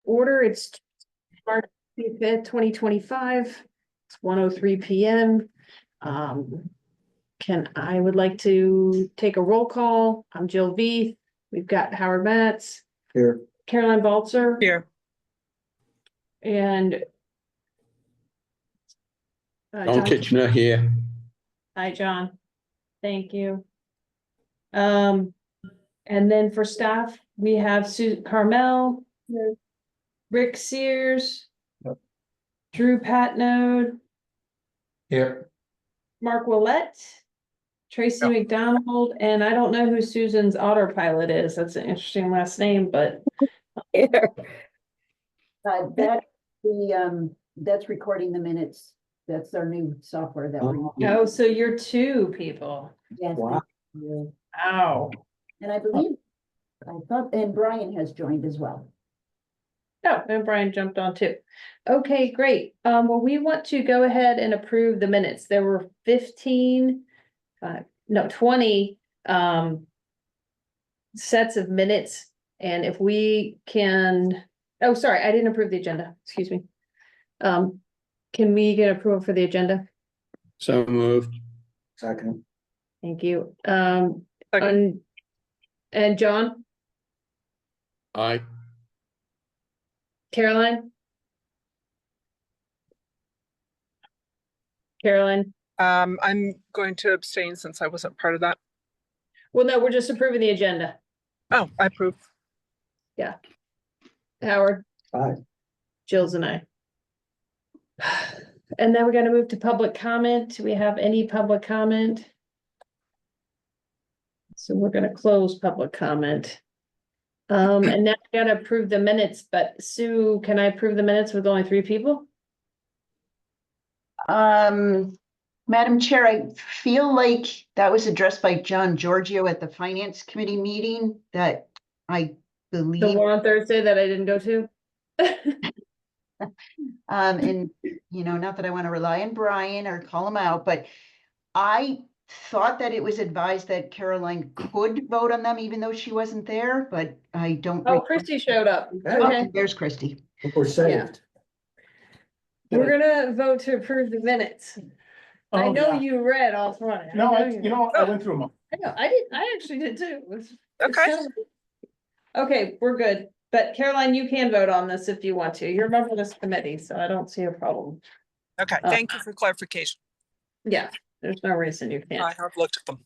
order. It's March 5th, 2025. It's 1:03 PM. I would like to take a roll call. I'm Jill Veith. We've got Howard Matz, Here. Caroline Baltzer, Here. and John Kitchener here. Hi, John. Thank you. And then for staff, we have Sue Carmel, Rick Sears, Yep. Drew Patnode, Here. Mark Willett, Tracy McDonald, and I don't know who Susan's autopilot is. That's an interesting last name, but That's recording the minutes. That's our new software that we. oh, so you're two people. Yes, Wow. Ow. and I believe, I thought, and Brian has joined as well. Oh, and Brian jumped on too. Okay, great. Well, we want to go ahead and approve the minutes. There were 20 sets of minutes. And if we can, oh, sorry, I didn't approve the agenda. Excuse me. Can we get approval for the agenda? So moved. Second. Thank you. Second. And John, Aye. Caroline? Caroline? I'm going to abstain since I wasn't part of that. Well, no, we're just approving the agenda. Oh, I approve. Howard? Aye. Jill's and I. And then we're gonna move to public comment. Do we have any public comment? So we're gonna close public comment. And now we gotta approve the minutes, but Sue, can I approve the minutes with only 3 people? Madam Chair, I feel like that was addressed by John Giorgio at the Finance Committee meeting that I The believe. one on Thursday that I didn't go to? And, not that I want to rely on Brian or call him out, but I thought that it was advised that Caroline could vote on them even though she wasn't there, but I don't. Oh, Christy showed up. Okay, There's Christy. We're saved. we're gonna vote to approve the minutes. I Oh, know yeah. you read all 20. No, know I, you you know, I went through them. I know, I did, I actually did too. It's Okay. Okay, we're good. But Caroline, you can vote on this if you want to. You're a member of this committee, so I don't see a problem. Okay, thank you for clarification. Yeah, there's no reason you I can't. have looked at them.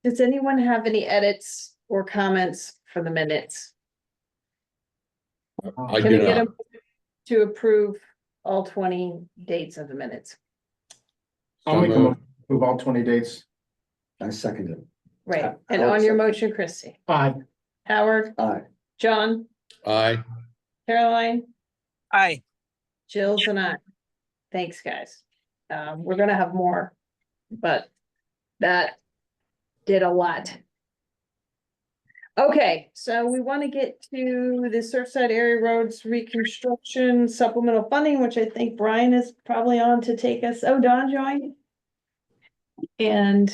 Does anyone have any edits or comments for the minutes? I Can do we get not. them to approve all 20 dates of the minutes? I'll make a So motion to approve all 20 dates. I second it. Right, and on your motion, Christie, Aye. Howard, Aye. John, Aye. Caroline, Aye. Jill's and I. Thanks, guys. We're gonna have more, but that did a lot. Okay, so we want to get to the Surfside Area Roads Reconstruction Supplemental Funding, which I think Brian is probably on to take us. Oh, Don joined. And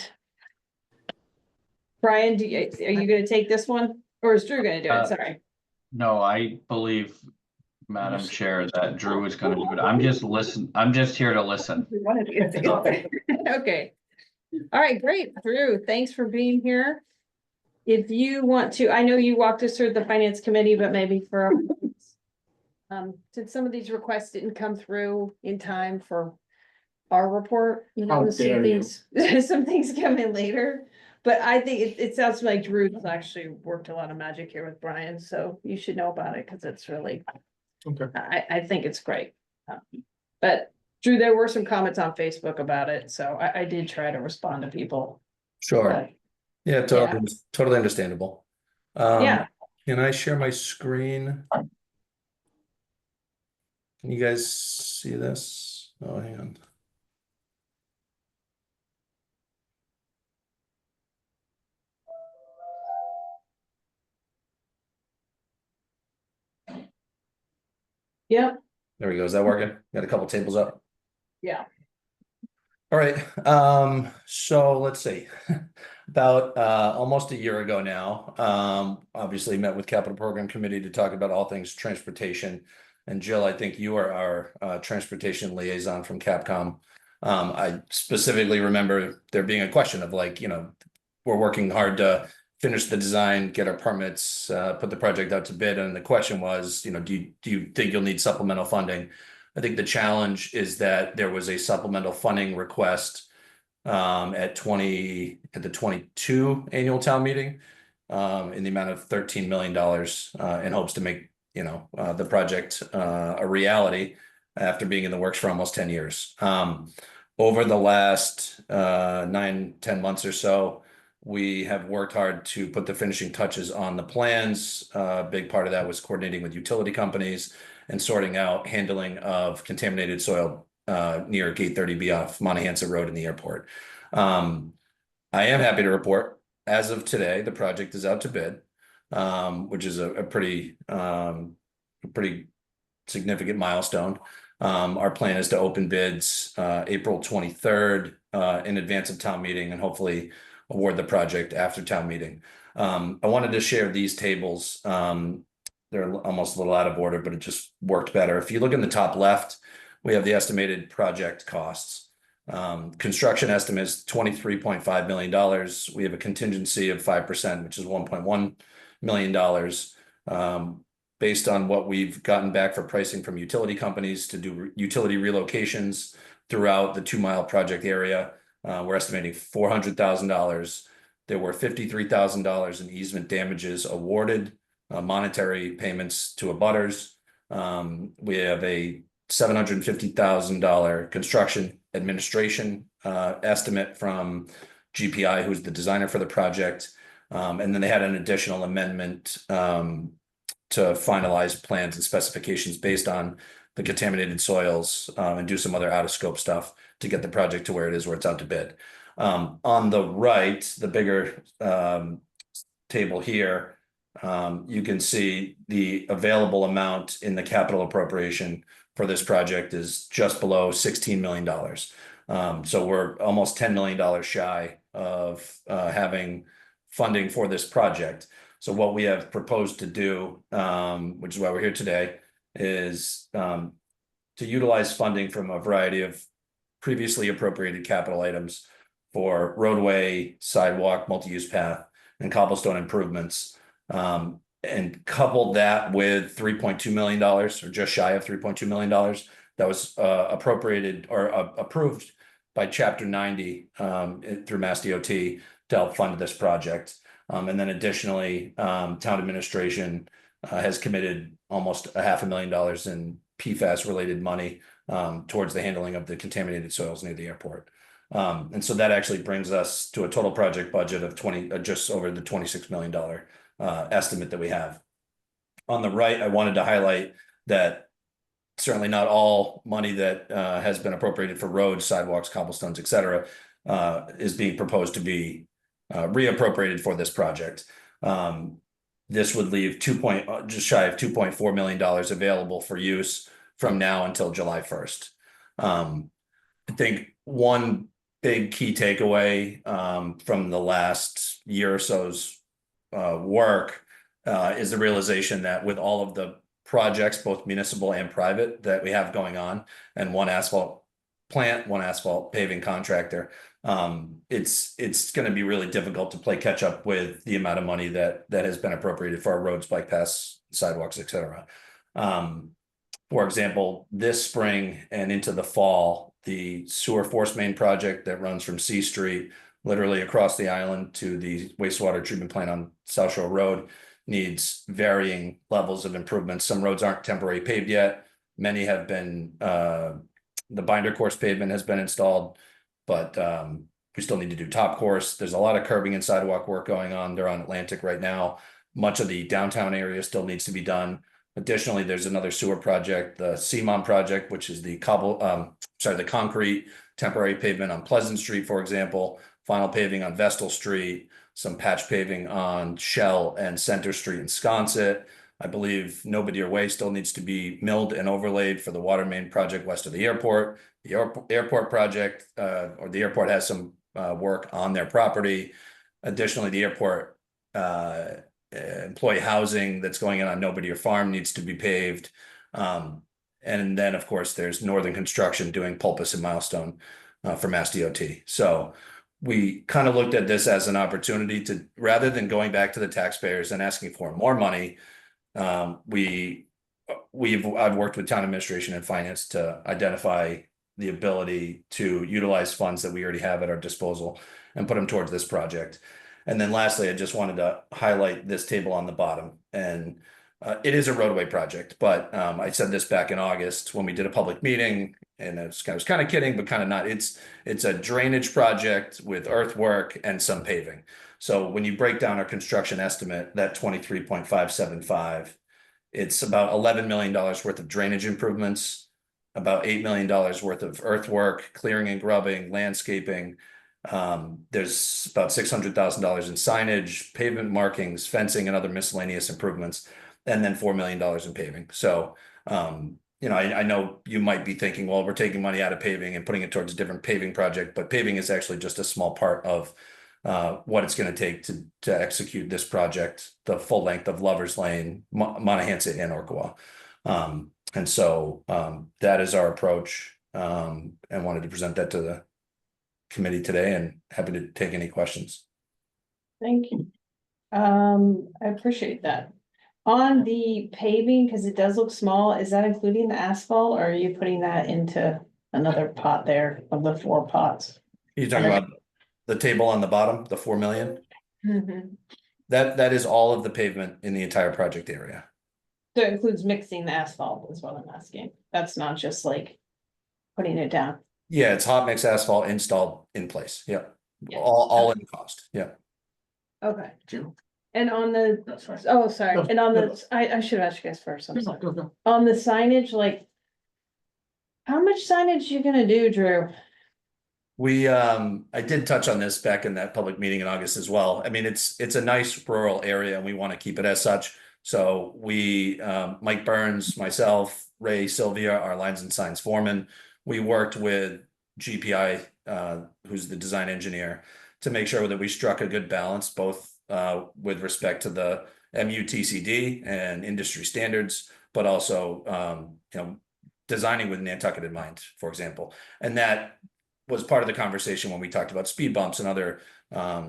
Brian, are you gonna take this one? Or is Drew gonna do it? Sorry. No, I believe, Madam Chair, that Drew is gonna do it. I'm just here to listen. We wanted to get together. Okay. All right, great. Drew, thanks for being here. If you want to, I know you walked us through the finance committee, but maybe for since some of these requests didn't come through in time for our report, How dare you. some things come in later. But I think it sounds like Drew's actually worked a lot of magic here with Brian, so you should know about it because it's really, Okay. I think it's great. But Drew, there were some comments on Facebook about it, so I did try to respond to people. Sure. But, Yeah, totally understandable. Yeah. Can I share my screen? Can you guys see this? Oh, hang on. Yep, There we go. Is that working? Got a couple tables up. yeah. All right, so let's see. about almost a year ago now. Obviously met with Capital Program Committee to talk about all things transportation. And Jill, I think you are our transportation liaison from Capcom. I specifically remember there being a question of like, we're working hard to finish the design, get our permits, put the project out to bid. And the question was, do you think you'll need supplemental funding? I think the challenge is that there was a supplemental funding request at the 22 annual town meeting in the amount of $13 million in hopes to make the project a reality after being in the works for almost 10 years. Over the last 9-10 months or so, we have worked hard to put the finishing touches on the plans. A big part of that was coordinating with utility companies and sorting out handling of contaminated soil near Gate 30B off Montahansa Road in the airport. I am happy to report, as of today, the project is out to bid, which is a pretty significant milestone. Our plan is to open bids April 23rd in advance of town meeting and hopefully award the project after town meeting. I wanted to share these tables. They're almost a little out of order, but it just worked better. If you look in the top left, we have the estimated project costs. Construction estimate is $23.5 million. We have a contingency of 5%, which is $1.1 million. Based on what we've gotten back for pricing from utility companies to do utility relocations throughout the 2-mile project area, we're estimating $400,000. There were $53,000 in easement damages awarded, monetary payments to abutters. We have a $750,000 construction administration estimate from GPI, who's the designer for the project. And then they had an additional amendment to finalize plans and specifications based on the contaminated soils and do some other out of scope stuff to get the project to where it is, where it's out to bid. On the right, the bigger table here, you can see the available amount in the capital appropriation for this project is just below $16 million. So we're almost $10 million shy of having funding for this project. So what we have proposed to do, which is why we're here today, is to utilize funding from a variety of previously appropriated capital items for roadway, sidewalk, multi-use path, and cobblestone improvements, and couple that with $3.2 million, or just shy of $3.2 million, that was appropriated or approved by Chapter 90 through Mass DOT to help fund this project. And then additionally, town administration has committed almost $500,000 in PFAS related money towards the handling of the contaminated soils near the airport. And so that actually brings us to a total project budget of just over the $26 million estimate that we have. On the right, I wanted to highlight that certainly not all money that has been appropriated for roads, sidewalks, cobblestones, et cetera, is being proposed to be reappropriated for this project. This would leave just shy of $2.4 million available for use from now until July 1st. I think one big key takeaway from the last year or so's work is the realization that with all of the projects, both municipal and private, that we have going on, and one asphalt plant, one asphalt paving contractor, it's going to be really difficult to play catch up with the amount of money that has been appropriated for our roads, bike paths, sidewalks, et cetera. For example, this spring and into the fall, the sewer force main project that runs from C Street literally across the island to the wastewater treatment plant on South Shore Road needs varying levels of improvements. Some roads aren't temporary paved yet. Many have been, the binder course pavement has been installed, but we still need to do top course. There's a lot of curbing and sidewalk work going on. They're on Atlantic right now. Much of the downtown area still needs to be done. Additionally, there's another sewer project, the CMON project, which is the concrete temporary pavement on Pleasant Street, for example, final paving on Vestal Street, some patch paving on Shell and Center Street in Sconset. I believe Nobody Way still needs to be milled and overlaid for the water main project west of the airport. The airport project, or the airport has some work on their property. Additionally, the airport employee housing that's going in on Nobody or Farm needs to be paved. And then, of course, there's Northern Construction doing Pulpus and Milestone for Mass DOT. So we kind of looked at this as an opportunity to, rather than going back to the taxpayers and asking for more money, I've worked with town administration and finance to identify the ability to utilize funds that we already have at our disposal and put them towards this project. And then lastly, I just wanted to highlight this table on the bottom. And it is a roadway project, but I said this back in August when we did a public meeting, and I was kind of kidding, but kind of not. It's a drainage project with earthwork and some paving. So when you break down our construction estimate, that 23.575, it's about $11 million worth of drainage improvements, about $8 million worth of earthwork, clearing and grubbing, landscaping. There's about $600,000 in signage, pavement markings, fencing, and other miscellaneous improvements, and then $4 million in paving. So, I know you might be thinking, well, we're taking money out of paving and putting it towards a different paving project, but paving is actually just a small part of what it's going to take to execute this project, the full length of Lover's Lane, Monahans and Orkawa. And so that is our approach, and wanted to present that to the committee today, and happy to take any questions. Thank you. I appreciate that. On the paving, because it does look small, is that including the asphalt, or are you putting that into another pot there of the 4 pots? You're talking about the table on the bottom, the 4 million? Mm-hmm. That is all of the pavement in the entire project area. So it includes mixing the asphalt is what I'm asking. That's not just like putting it down. Yeah, it's hot mix asphalt installed in place. Yeah. Yeah. All in cost. Yeah. Okay. Jim? And on the, That's fine. oh, sorry, No, and on no. the, I should have asked you guys first, I'm sorry. Go. On the signage, like, how much signage you gonna do, Drew? I did touch on this back in that public meeting in August as well. I mean, it's a nice rural area and we want to keep it as such. So we, Mike Burns, myself, Ray, Sylvia, our lines and signs foreman, we worked with GPI, who's the design engineer, to make sure that we struck a good balance, both with respect to the MUTCD and industry standards, but also, designing with Nantucket in mind, for example. And that was part of the conversation when we talked about speed bumps and other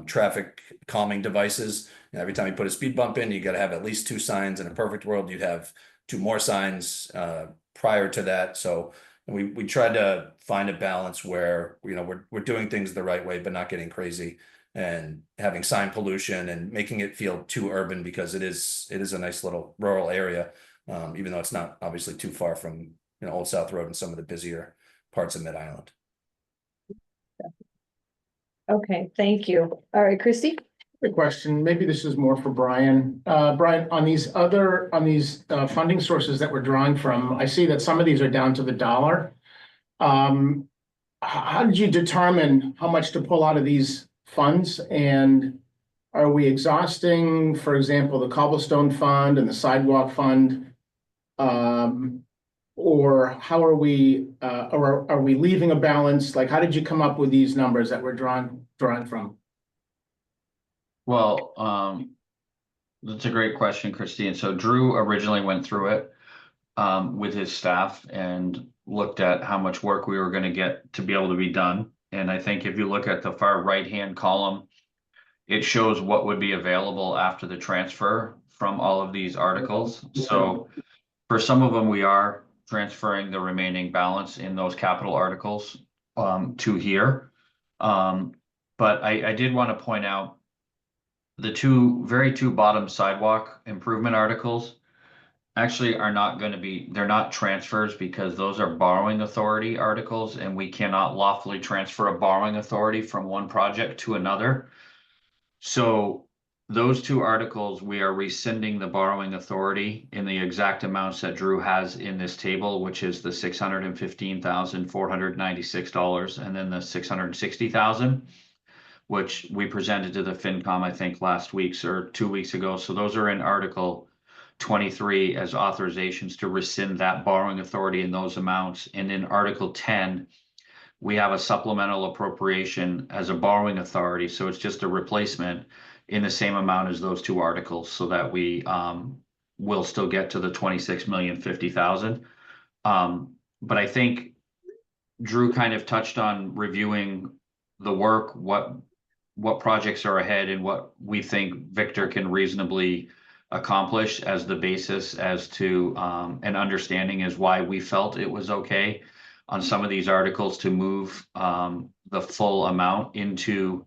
traffic calming devices. Every time you put a speed bump in, you got to have at least 2 signs. In a perfect world, you'd have 2 more signs prior to that. So we tried to find a balance where we're doing things the right way, but not getting crazy and having sign pollution and making it feel too urban, because it is a nice little rural area, even though it's not obviously too far from Old South Road and some of the busier parts of Mid-Island. Okay, thank you. All right, Christy? A question, maybe this is more for Brian. Brian, on these funding sources that we're drawing from, I see that some of these are down to the dollar. How did you determine how much to pull out of these funds? And are we exhausting, for example, the cobblestone fund and the sidewalk fund? Or how are we, or are we leaving a balance? Like, how did you come up with these numbers that we're drawing from? Well, that's a great question, Christine. So Drew originally went through it with his staff and looked at how much work we were going to get to be able to be done. And I think if you look at the far right-hand column, it shows what would be available after the transfer from all of these articles. So for some of them, we are transferring the remaining balance in those capital articles to here. But I did want to point out the two bottom sidewalk improvement articles actually are not going to be, they're not transfers, because those are borrowing authority articles, and we cannot lawfully transfer a borrowing authority from one project to another. So those 2 articles, we are rescinding the borrowing authority in the exact amounts that Drew has in this table, which is the $615,496 and then the $660,000, which we presented to the FinCom, I think last week or 2 weeks ago. So those are in Article 23 as authorizations to rescind that borrowing authority in those amounts. And in Article 10, we have a supplemental appropriation as a borrowing authority, so it's just a replacement in the same amount as those two articles, so that we will still get to the 26,050,000. But I think Drew kind of touched on reviewing the work, what projects are ahead, and what we think Victor can reasonably accomplish as the basis as to an understanding as why we felt it was okay on some of these articles to move the full amount into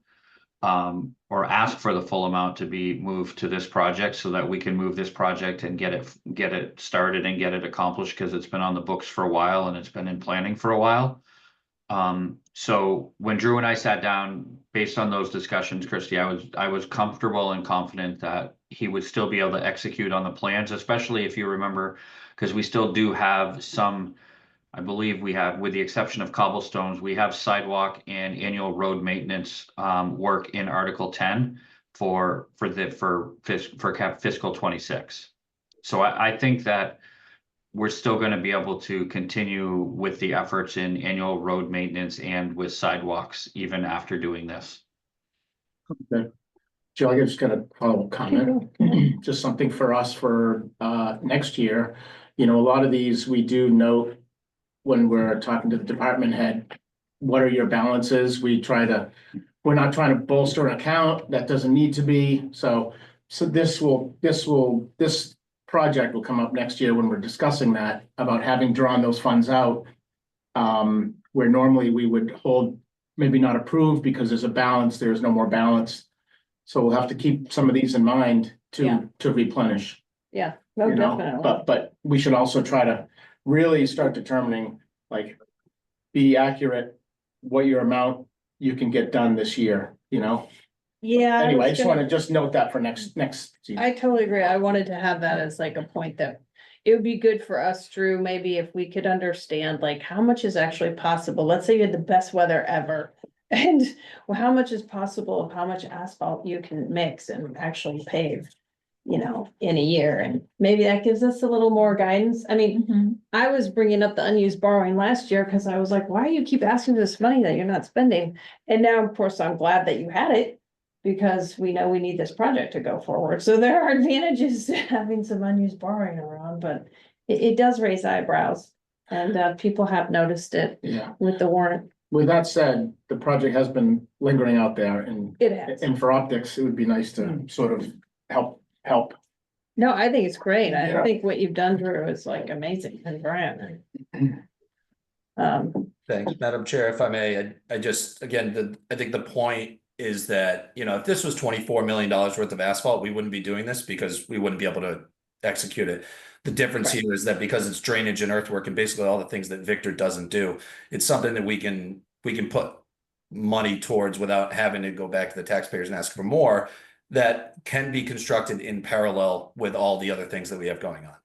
or ask for the full amount to be moved to this project, so that we can move this project and get it started and get it accomplished, because it's been on the books for a while and it's been in planning for a while. So when Drew and I sat down, based on those discussions, Christy, I was comfortable and confident that he would still be able to execute on the plans, especially if you remember, because we still do have some, I believe we have, with the exception of cobblestones, we have sidewalk and annual road maintenance work in Article 10 for fiscal 26. So I think that we're still going to be able to continue with the efforts in annual road maintenance and with sidewalks even after doing this. Okay. Joe, I just got a follow-up comment, just something for us for next year. You know, a lot of these we do note when we're talking to the department head, what are your balances? We're not trying to bolster an account that doesn't need to be. So this project will come up next year when we're discussing that, about having drawn those funds out. Where normally we would hold, maybe not approved because there's a balance, there's no more balance. So we'll have to keep some of these in mind to replenish. Yeah, no, You know, definitely. but we should also try to really start determining, like, be accurate what your amount you can get done this year, you know? Yeah. Anyway, I just want to just note that for next season. I totally agree. I wanted to have that as like a point that it would be good for us, Drew, maybe if we could understand like how much is actually possible. Let's say you had the best weather ever. And how much is possible of how much asphalt you can mix and actually pave, you know, in a year. And maybe that gives us a little more guidance. I mean, I was bringing up the unused borrowing last year because I was like, why do you keep asking for this money that you're not spending? And now, of course, I'm glad that you had it, because we know we need this project to go forward. So there are advantages to having some unused borrowing around, but it does raise eyebrows. And people have noticed it Yeah. with the warrant. With that said, the project has been lingering out there, It has. and for optics, it would be nice to sort of help. No, I think it's great. I Yeah. think what you've done, Drew, is like amazing and grand. Thanks, Madam Chair, if I may, I just, again, I think the point is that, you know, if this was $24 million worth of asphalt, we wouldn't be doing this because we wouldn't be able to execute it. The difference here is that because it's drainage and earthwork and basically all the things that Victor doesn't do, it's something that we can put money towards without having to go back to the taxpayers and ask for more, that can be constructed in parallel with all the other things that we have going on.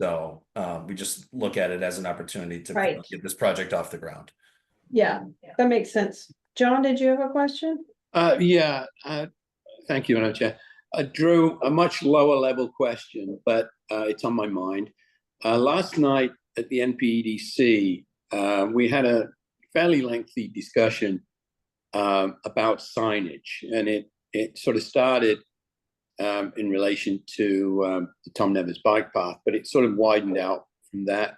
So we just look at it as an opportunity to Right. get this project off the ground. Yeah, that makes sense. John, did you have a question? Yeah, thank you, Madam Chair. Drew, a much lower level question, but it's on my mind. Last night at the NPEDC, we had a fairly lengthy discussion about signage, and it sort of started in relation to the Tom Nevers bike path, but it sort of widened out from that.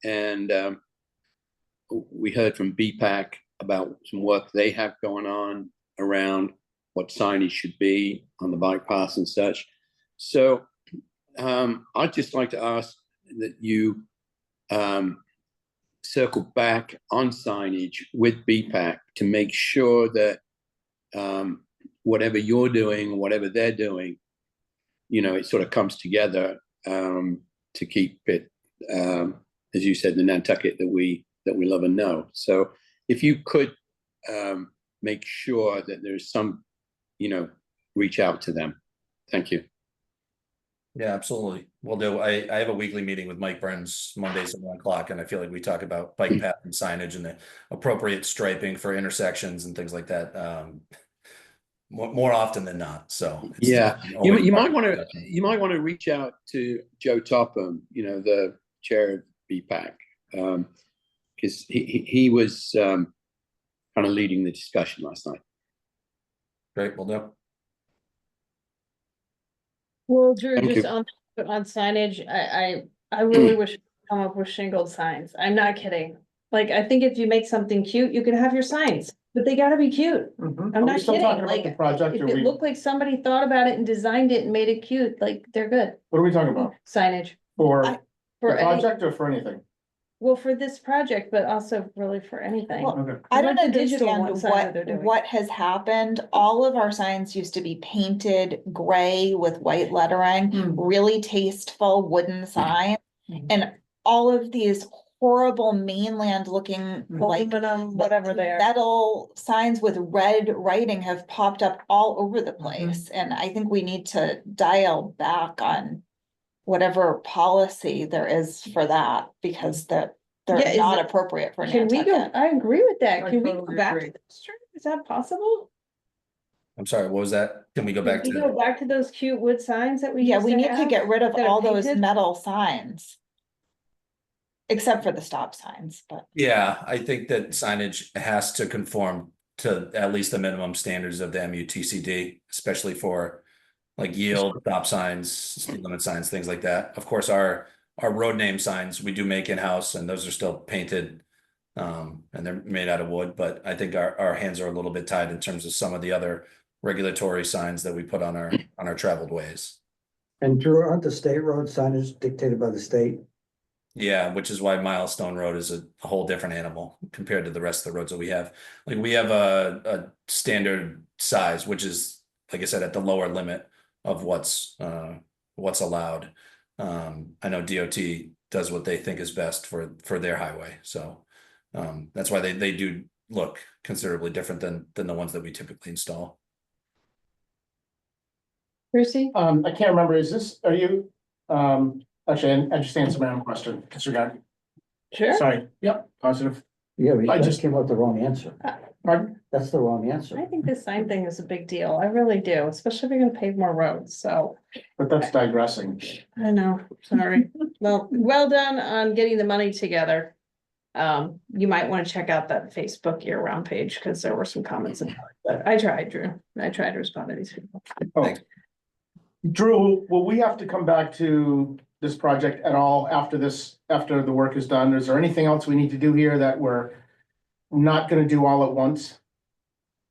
And we heard from BPAC about some work they have going on around what signage should be on the bike paths and such. So I'd just like to ask that you circle back on signage with BPAC to make sure that whatever you're doing, whatever they're doing, you know, it sort of comes together to keep it, as you said, the Nantucket that we love and know. So if you could make sure that there's some, you know, reach out to them. Thank you. Yeah, absolutely. We'll do. I have a weekly meeting with Mike Burns Mondays at 1 o'clock, and I feel like we talk about bike path and signage and the appropriate striping for intersections and things like that. More often than not. So yeah, you might want to reach out to Joe Topham, you know, the chair of BPAC, because he was kind of leading the discussion last night. Great, will do. Well, Drew, Thank just you. on signage, I really wish we'd come up with shingled signs. I'm not kidding. Like, I think if you make something cute, you can have your signs, but they gotta be cute. I'm Are we not still kidding, talking about like, the project, if or it we, looked like somebody thought about it and designed it and made it cute, like, they're good. what are we talking about? Signage For I- the for any, project or for anything? well, for this project, but also really for anything. Well, Okay. I don't like the digital understand one sign that they're doing. what has happened. All of our signs used to be painted gray with white lettering, really tasteful wooden signs. And all of these horrible mainland looking like Aluminum, whatever they are. metal signs with red writing have popped up all over the place. And I think we need to dial back on whatever policy there is for that, because Yeah, they're is not it- appropriate for Can we go, Nantucket. I agree with that. I Can we go totally back to agree. this, Drew? Is that possible? I'm sorry, what was that? Can we go back Can we go to? back to those cute wood signs that we Yeah, used we to need to have get rid of that are all those painted? metal signs. Except for the stop signs, but Yeah, I think that signage has to conform to at least the minimum standards of the MUTCD, especially for like yield, stop signs, speed limit signs, things like that. Of course, our road name signs, we do make in-house, and those are still painted. And they're made out of wood, but I think our hands are a little bit tied in terms of some of the other regulatory signs that we put on our traveled ways. And Drew, aren't the state road signage dictated by the state? Yeah, which is why Milestone Road is a whole different animal compared to the rest of the roads that we have. Like we have a standard size, which is, like I said, at the lower limit of what's allowed. I know DOT does what they think is best for their highway, so that's why they do look considerably different than the ones that we typically install. Chrissy? I can't remember, are you, actually, I just answered my own question, disregard, Sure. sorry, yep, positive. Yeah, we I just just- came out the wrong answer. Pardon? That's the wrong I answer. think this sign thing is a big deal. I really do, especially if you're gonna pave more roads, so. But that's digressing. I know, sorry. Well done on getting the money together. You might want to check out that Facebook year-round page, because there were some comments about it, but I tried, Drew. I tried to respond to these people. Oh. Thanks. Drew, will we have to come back to this project at all after the work is done? Is there anything else we need to do here that we're not gonna do all at once?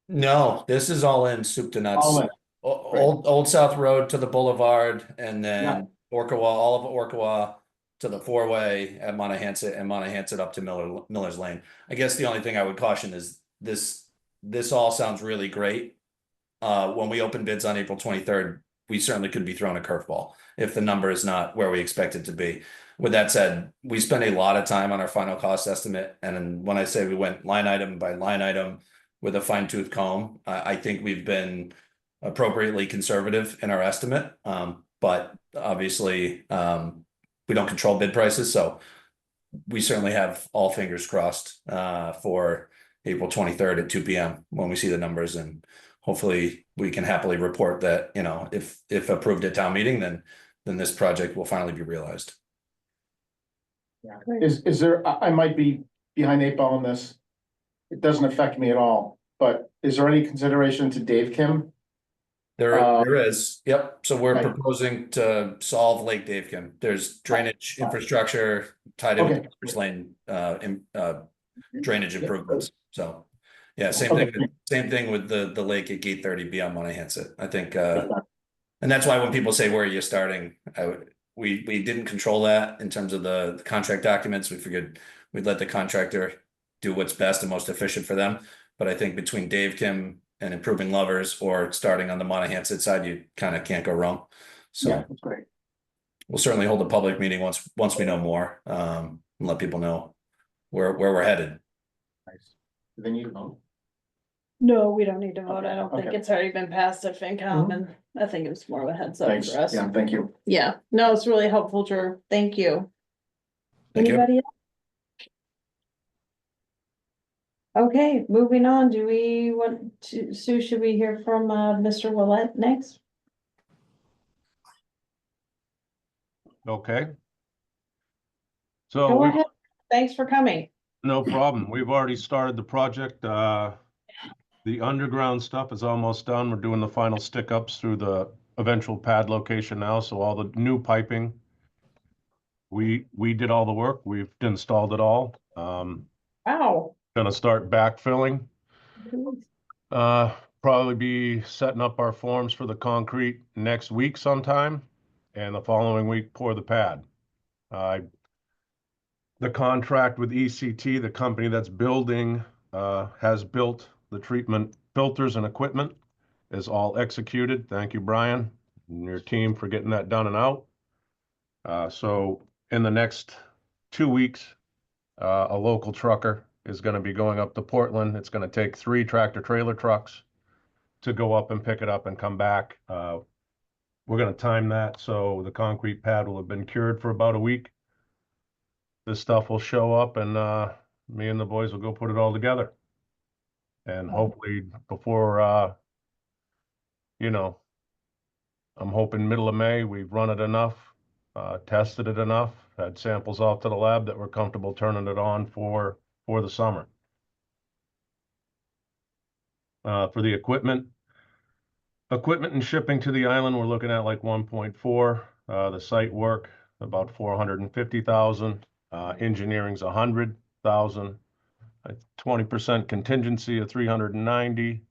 No, this is all in soup to nuts. All in. Old South Road to the Boulevard, and Yeah. then Orkawa, all of Orkawa to the four-way at Monahans and Monahans up to Miller's Lane. I guess the only thing I would caution is this all sounds really great. When we open bids on April 23rd, we certainly could be thrown a curveball if the number is not where we expect it to be. With that said, we spent a lot of time on our final cost estimate, and then when I say we went line item by line item with a fine-tooth comb, I think we've been appropriately conservative in our estimate. But obviously, we don't control bid prices, so we certainly have all fingers crossed for April 23rd at 2 p.m. when we see the numbers, and hopefully we can happily report that, you know, if approved at town meeting, then this project will finally be realized. Is there, I might be behind the eight ball on this. It doesn't affect me at all, but is there any consideration to Dave Kim? There is, yep. So we're Right. proposing to solve Lake Davekin. There's drainage infrastructure tied in with the First Lane drainage improvements. So, yeah, same thing with the lake at Gate 30 beyond Monahans. I think, and that's why when people say where are you starting, we didn't control that in terms of the contract documents. We figured we'd let the contractor do what's best and most efficient for them. But I think between Dave Kim and improving Lovers or starting on the Monahans side, you kind of can't go wrong. So Yeah, that's great. we'll certainly hold a public meeting once we know more, and let people know where we're headed. Nice. Do they need to vote? No, we don't need to vote. I don't think Okay. it's already been passed at FinCom, and I think it was more of a heads up Thanks, for us. yeah, thank you. Yeah, no, it's really helpful, Drew. Thank you. Thank you. Anybody else? Okay, moving on. Do we want to, Sue, should we hear from Mr. Willett next? Okay. Go So ahead. Thanks for coming. No problem. We've already started the project. The underground stuff is almost done. We're doing the final stick ups through the eventual pad location now, so all the new piping. We did all the work. We've installed it all. Wow. Gonna start backfilling. Probably be setting up our forms for the concrete next week sometime, and the following week pour the pad. The contract with ECT, the company that's building, has built the treatment filters and equipment, is all executed. Thank you, Brian, and your team for getting that done and out. So in the next 2 weeks, a local trucker is going to be going up to Portland. It's going to take 3 tractor trailer trucks to go up and pick it up and come back. We're going to time that so the concrete pad will have been cured for about a week. This stuff will show up, and me and the boys will go put it all together. And hopefully before, you know, I'm hoping middle of May, we've run it enough, tested it enough, had samples off to the lab that we're comfortable turning it on for the summer. For the equipment and shipping to the island, we're looking at like 1.4. The site work, about 450,000. Engineering's 100,000. 20% contingency of 390.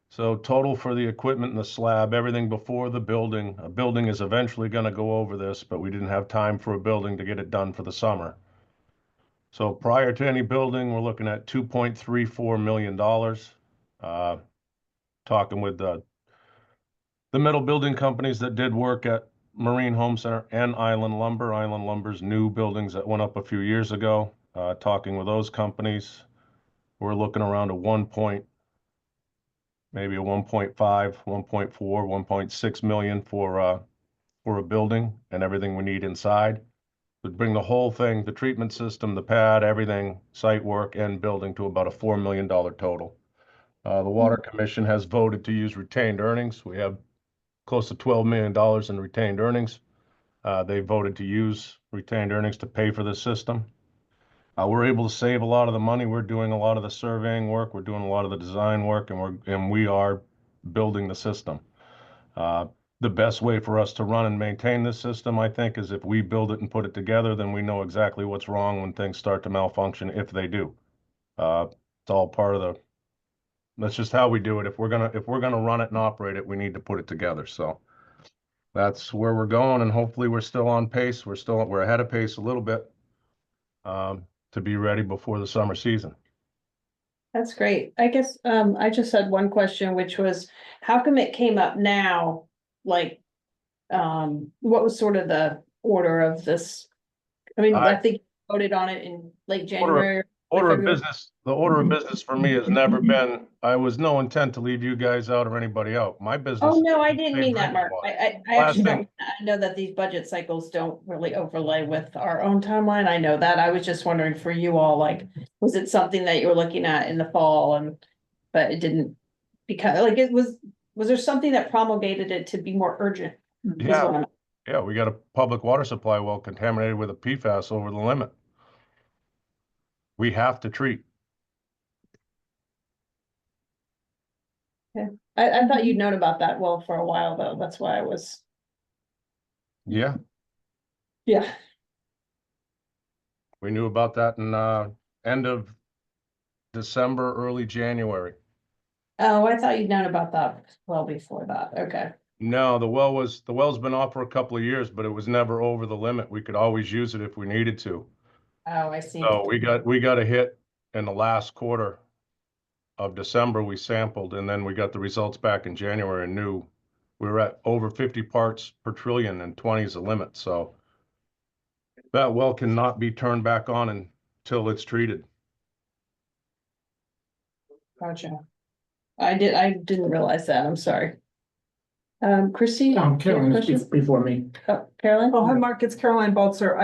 So total for the equipment and the slab, everything before the building. A building is eventually going to go over this, but we didn't have time for a building to get it done for the summer. So prior to any building, we're looking at $2.34 million. Talking with the metal building companies that did work at Marine Home Center and Island Lumber. Island Lumber's new buildings that went up a few years ago. Talking with those companies, we're looking around maybe a 1.5, 1.4, 1.6 million for a building and everything we need inside. Would bring the whole thing, the treatment system, the pad, everything, site work and building to about a $4 million total. The Water Commission has voted to use retained earnings. We have close to $12 million in retained earnings. They voted to use retained earnings to pay for this system. We're able to save a lot of the money. We're doing a lot of the surveying work. We're doing a lot of the design work, and we are building the system. The best way for us to run and maintain this system, I think, is if we build it and put it together, then we know exactly what's wrong when things start to malfunction, if they do. It's all part of that's just how we do it. If we're gonna run it and operate it, we need to put it together. So that's where we're going, and hopefully we're still on pace. We're ahead of pace a little bit. To be ready before the summer season. That's great. I guess, I just had one question, which was, how come it came up now? Like, what was sort of the order of this? I mean, I think you voted on it in late January. The order of business for me has never been, I was no intent to leave you guys out or anybody out. My business. Oh, no, I didn't mean that, Mark. I actually thing- I know that these budget cycles don't really overlay with our own timeline. I know that. I was just wondering for you all, like, was it something that you were looking at in the fall but it didn't because like was there something that promulgated it to be more urgent? Yeah, we got a public water supply well contaminated with a PFAS over the limit. We have to treat. I thought you'd known about that well for a while though. That's why I was. Yeah, Yeah. we knew about that in end of December, early January. Oh, I thought you'd known about that well before that. Okay. No, the well's been off for a couple of years, but it was never over the limit. We could always use it if we needed to. Oh, I see. So we got a hit in the last quarter of December. We sampled, and then we got the results back in January and knew we were at over 50 parts per trillion, and 20 is the limit. So that well cannot be turned back on until it's treated. Gotcha. I didn't realize that. I'm sorry. Christine? Carolyn is before me. Carolyn? Oh, hi, Mark, it's Caroline Baltzer.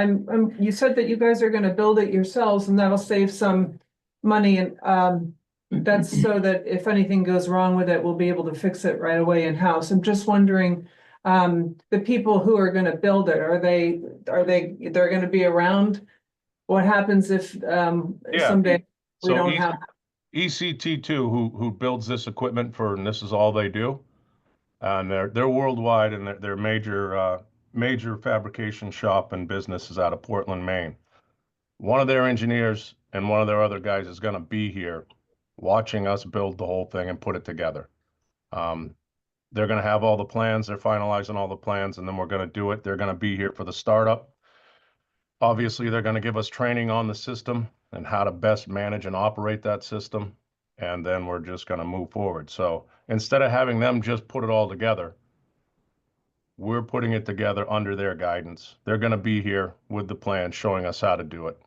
You said that you guys are gonna build it yourselves and that'll save some money and, that's so that if anything goes wrong with it, we'll be able to fix it right away in-house. I'm just wondering, the people who are gonna build it, they're gonna be around what happens if, Yeah. someday we So don't E- have, ECT2, who builds this equipment and this is all they do. And they're worldwide, and their major fabrication shop and business is out of Portland, Maine. One of their engineers and one of their other guys is gonna be here watching us build the whole thing and put it together. They're gonna have all the plans, they're finalizing all the plans, and then we're gonna do it. They're gonna be here for the startup. Obviously, they're gonna give us training on the system and how to best manage and operate that system. And then we're just gonna move forward. So instead of having them just put it all together, we're putting it together under their guidance. They're gonna be here with the plan, showing us how to do it.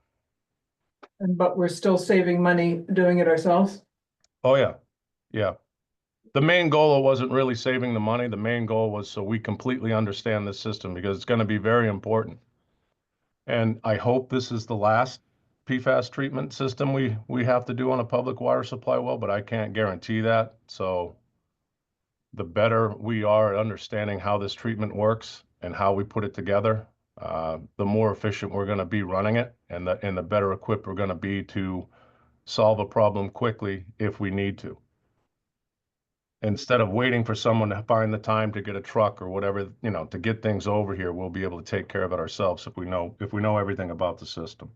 but we're still saving money doing it ourselves? Oh, yeah, yeah. The main goal wasn't really saving the money. The main goal was so we completely understand this system, because it's gonna be very important. And I hope this is the last PFAS treatment system we have to do on a public water supply well, but I can't guarantee that. So the better we are at understanding how this treatment works and how we put it together, the more efficient we're going to be running it, and the better equipped we're going to be to solve a problem quickly if we need to. Instead of waiting for someone to find the time to get a truck or whatever, to get things over here, we'll be able to take care of it ourselves if we know everything about the system.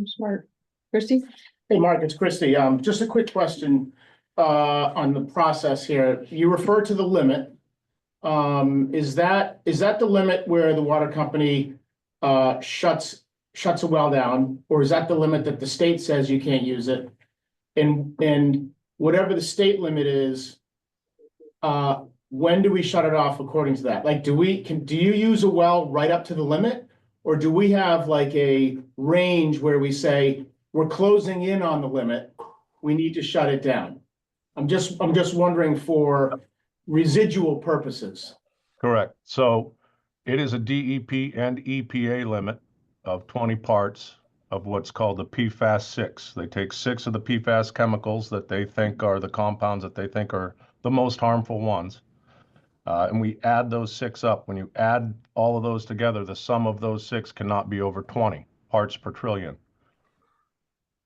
Smart. Christie? Hey, Mark, it's Christie. Just a quick question on the process here. You refer to the limit. Is that the limit where the water company shuts a well down, or is that the limit that the state says you can't use it? And whatever the state limit is, when do we shut it off according to that? Like, do you use a well right up to the limit? Or do we have like a range where we say, we're closing in on the limit, we need to shut it down? I'm just wondering for residual purposes. Correct. So it is a DEP and EPA limit of 20 parts of what's called the PFAS 6. They take 6 of the PFAS chemicals that they think are the compounds that they think are the most harmful ones. And we add those 6 up. When you add all of those together, the sum of those 6 cannot be over 20 parts per trillion.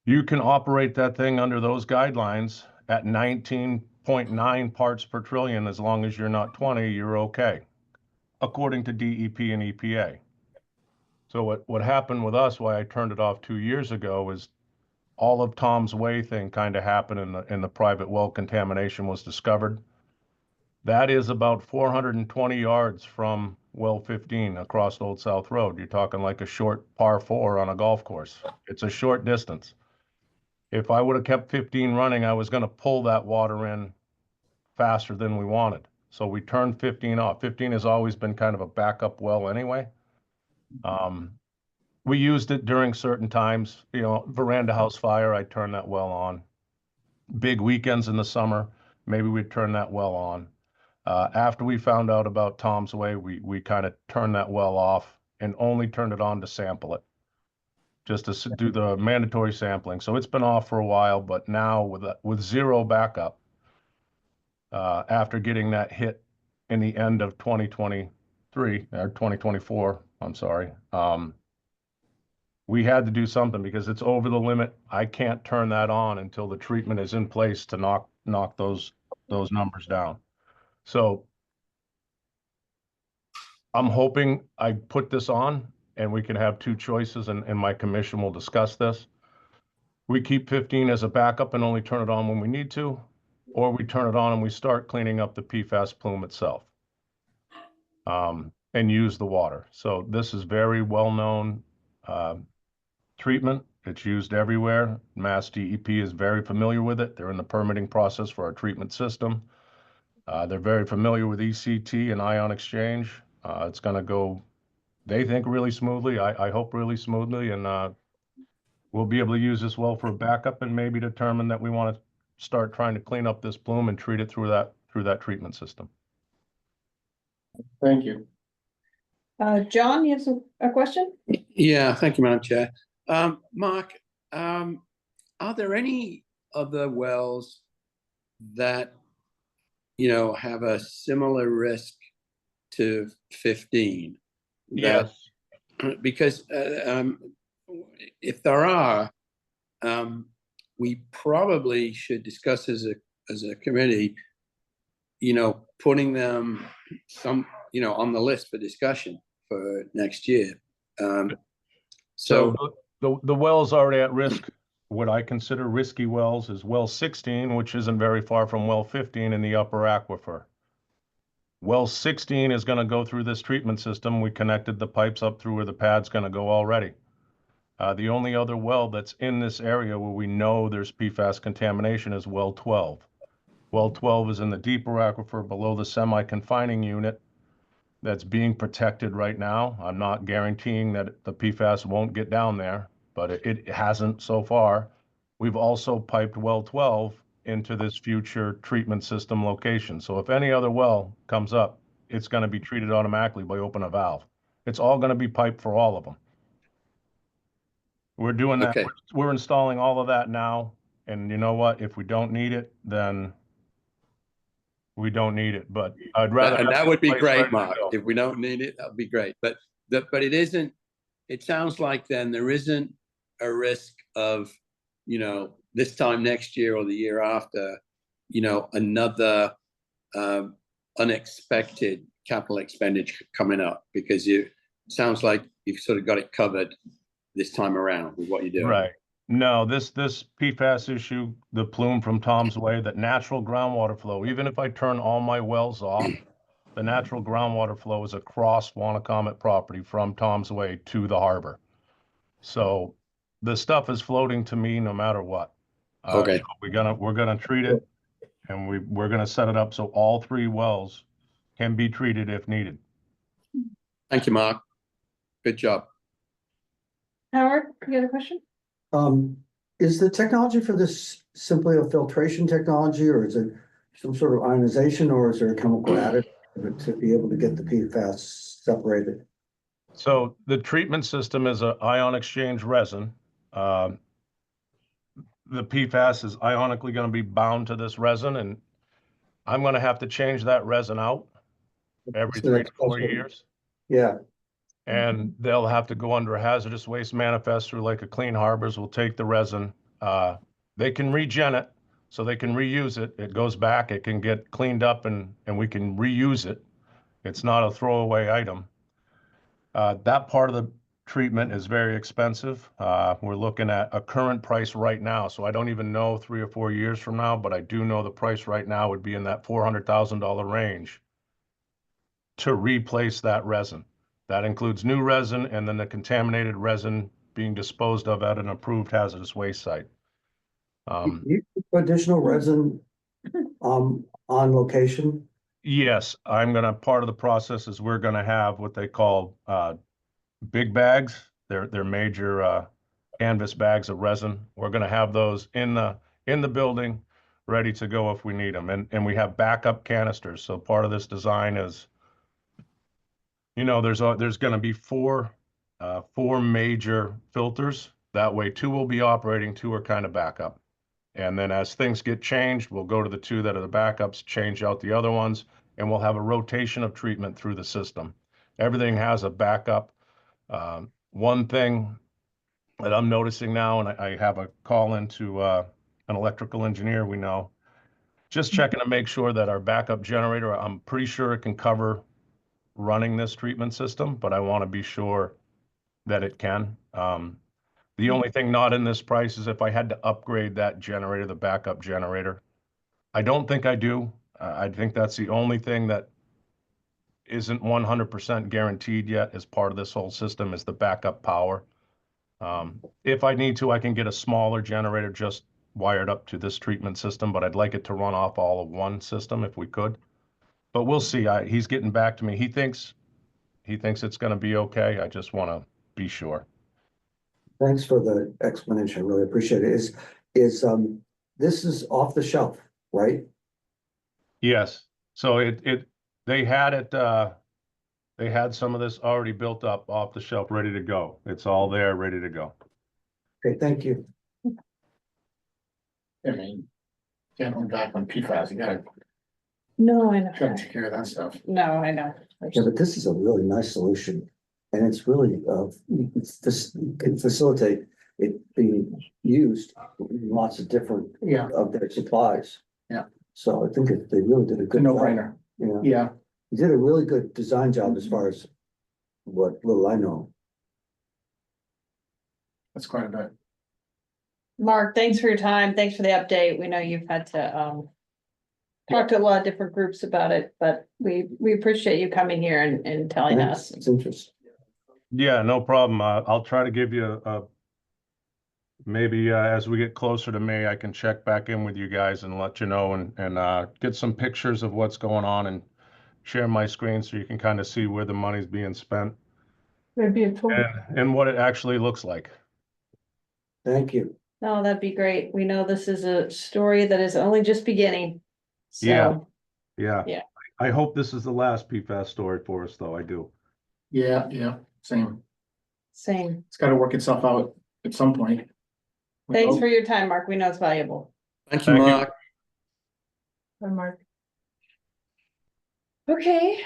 You can operate that thing under those guidelines at 19.9 parts per trillion. As long as you're not 20, you're okay, according to DEP and EPA. So what happened with us, why I turned it off 2 years ago, is all of Tom's Way thing kind of happened, and the private well contamination was discovered. That is about 420 yards from well 15 across Old South Road. You're talking like a short par 4 on a golf course. It's a short distance. If I would have kept 15 running, I was going to pull that water in faster than we wanted. So we turned 15 off. 15 has always been kind of a backup well anyway. We used it during certain times, veranda house fire, I'd turn that well on. Big weekends in the summer, maybe we'd turn that well on. After we found out about Tom's Way, we kind of turned that well off and only turned it on to sample it, just to do the mandatory sampling. So it's been off for a while, but now with zero backup, after getting that hit in the end of 2023 or 2024, I'm sorry, we had to do something because it's over the limit. I can't turn that on until the treatment is in place to knock those numbers down. So I'm hoping I put this on and we can have 2 choices, and my commission will discuss this. We keep 15 as a backup and only turn it on when we need to, or we turn it on and we start cleaning up the PFAS plume itself, and use the water. So this is very well-known treatment. It's used everywhere. Mass DEP is very familiar with it. They're in the permitting process for our treatment system. They're very familiar with ECT and ion exchange. It's going to go, they think, really smoothly. I hope really smoothly, and we'll be able to use this well for a backup and maybe determine that we want to start trying to clean up this plume and treat it through that treatment system. Thank you. John, you have a question? Yeah, thank you, Madam Chair. Mark, are there any other wells that have a similar risk to 15? Yes. because if there are, we probably should discuss as a committee, putting them on the list for discussion for next year. So the wells already at risk, what I consider risky wells is well 16, which isn't very far from well 15 in the upper aquifer. Well 16 is going to go through this treatment system. We connected the pipes up through where the pad's going to go already. The only other well that's in this area where we know there's PFAS contamination is well 12. Well 12 is in the deeper aquifer below the semi-confining unit that's being protected right now. I'm not guaranteeing that the PFAS won't get down there, but it hasn't so far. We've also piped well 12 into this future treatment system location. So if any other well comes up, it's going to be treated automatically by open a valve. It's all going to be piped for all of them. We're doing that. Okay. We're installing all of that now. And you know what? If we don't need it, then we don't need it. But I'd rather. And that have would be place ready great, to Mark. go. If we don't need it, that would be great. But it isn't, it sounds like then there isn't a risk of, this time next year or the year after, another unexpected capital expenditure coming up, because it sounds like you've sort of got it covered this time around with what you're doing. Right. No, this PFAS issue, the plume from Tom's Way, that natural groundwater flow, even if I turn all my wells off, the natural groundwater flow is across Wannacomet property from Tom's Way to the harbor. So the stuff is floating to me no matter what. Okay. We're gonna treat it, and we're gonna set it up so all 3 wells can be treated if needed. Thank you, Mark. Good job. Howard, you got a question? Is the technology for this simply a filtration technology, or is it some sort of ionization, or is there a chemical additive to be able to get the PFAS separated? So the treatment system is an ion exchange resin. The PFAS is ionically going to be bound to this resin, and I'm going to have to change that resin out every 3 to 4 years. Yeah, And they'll have to go under a hazardous waste manifest through like a Clean Harbors will take the resin. They can regen it, so they can reuse it. It goes back, it can get cleaned up, and we can reuse it. It's not a throwaway item. That part of the treatment is very expensive. We're looking at a current price right now, so I don't even know 3 or 4 years from now, but I do know the price right now would be in that $400,000 range to replace that resin. That includes new resin and then the contaminated resin being disposed of at an approved hazardous waste site. you put additional resin on location. Yes, part of the process is we're gonna have what they call big bags. They're major canvas bags of resin. We're gonna have those in the building, ready to go if we need them. And we have backup canisters. So part of this design is, there's gonna be four major filters. That way 2 will be operating, 2 are kind of backup. And then as things get changed, we'll go to the 2 that are the backups, change out the other ones, and we'll have a rotation of treatment through the system. Everything has a backup. One thing that I'm noticing now, and I have a call into an electrical engineer we know, just checking to make sure that our backup generator, I'm pretty sure it can cover running this treatment system, but I want to be sure that it can. The only thing not in this price is if I had to upgrade that generator, the backup generator. I don't think I do. I think that's the only thing that isn't 100% guaranteed yet as part of this whole system is the backup power. If I need to, I can get a smaller generator just wired up to this treatment system, but I'd like it to run off all of one system if we could. But we'll see. He's getting back to me. He thinks it's going to be okay. I just want to be sure. Thanks for the explanation. I really appreciate it. This is off the shelf, right? Yes. So they had some of this already built up off the shelf, ready to go. It's all there, ready to go. Okay, thank you. I mean, getting back on PFAS, you gotta No, I know. try to take care of that stuff. No, I know. Yeah, but this is a really nice solution. And it's really, can facilitate it being used in lots of different Yeah, of their supplies. Yeah. So I think they really did a it's a good. job. no-brainer. Yeah, Yeah, you did a really good design job as far as what little I know. that's quite a bit. Mark, thanks for your time. Thanks for the update. We know you've had to, talk to a lot of different groups about it, but we appreciate you coming here and telling Thanks. us. It's interesting. Yeah, no problem. I'll try to give you maybe as we get closer to May, I can check back in with you guys and let you know and get some pictures of what's going on and share my screen so you can kind of see where the money's being spent That'd be a total. and what it actually looks like. Thank you. No, that'd be great. We know this is a story that is only just beginning. Yeah. So, Yeah. Yeah. I hope this is the last PFAS story for us, though. I do. Yeah, same. same. It's gotta work itself out at some point. We Thanks hope. for your time, Mark. We know it's valuable. Thank you, Thank you. Mark. Bye, Mark. Okay.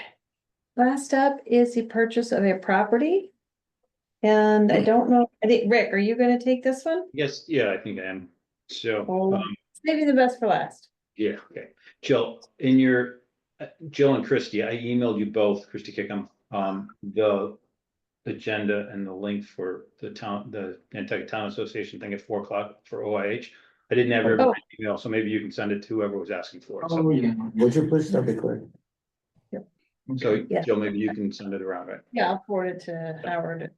Last up is the purchase of a property. And I don't know, I think, Rick, are you gonna take this one? Yes, yeah, I think I am. So, Oh, maybe the best for last. yeah, okay. Jill, in your, Jill and Christie, I emailed you both, Christie Kickham, the agenda and the link for the Nantucket Town Association thing at 4 o'clock for OIH. I didn't have everybody's email, so maybe you can send it to whoever was asking for it. Oh, So, yeah. Would you please, that'd be great. so Yeah. Jill, maybe you can send it around, right? Yeah, I'll forward it to Howard.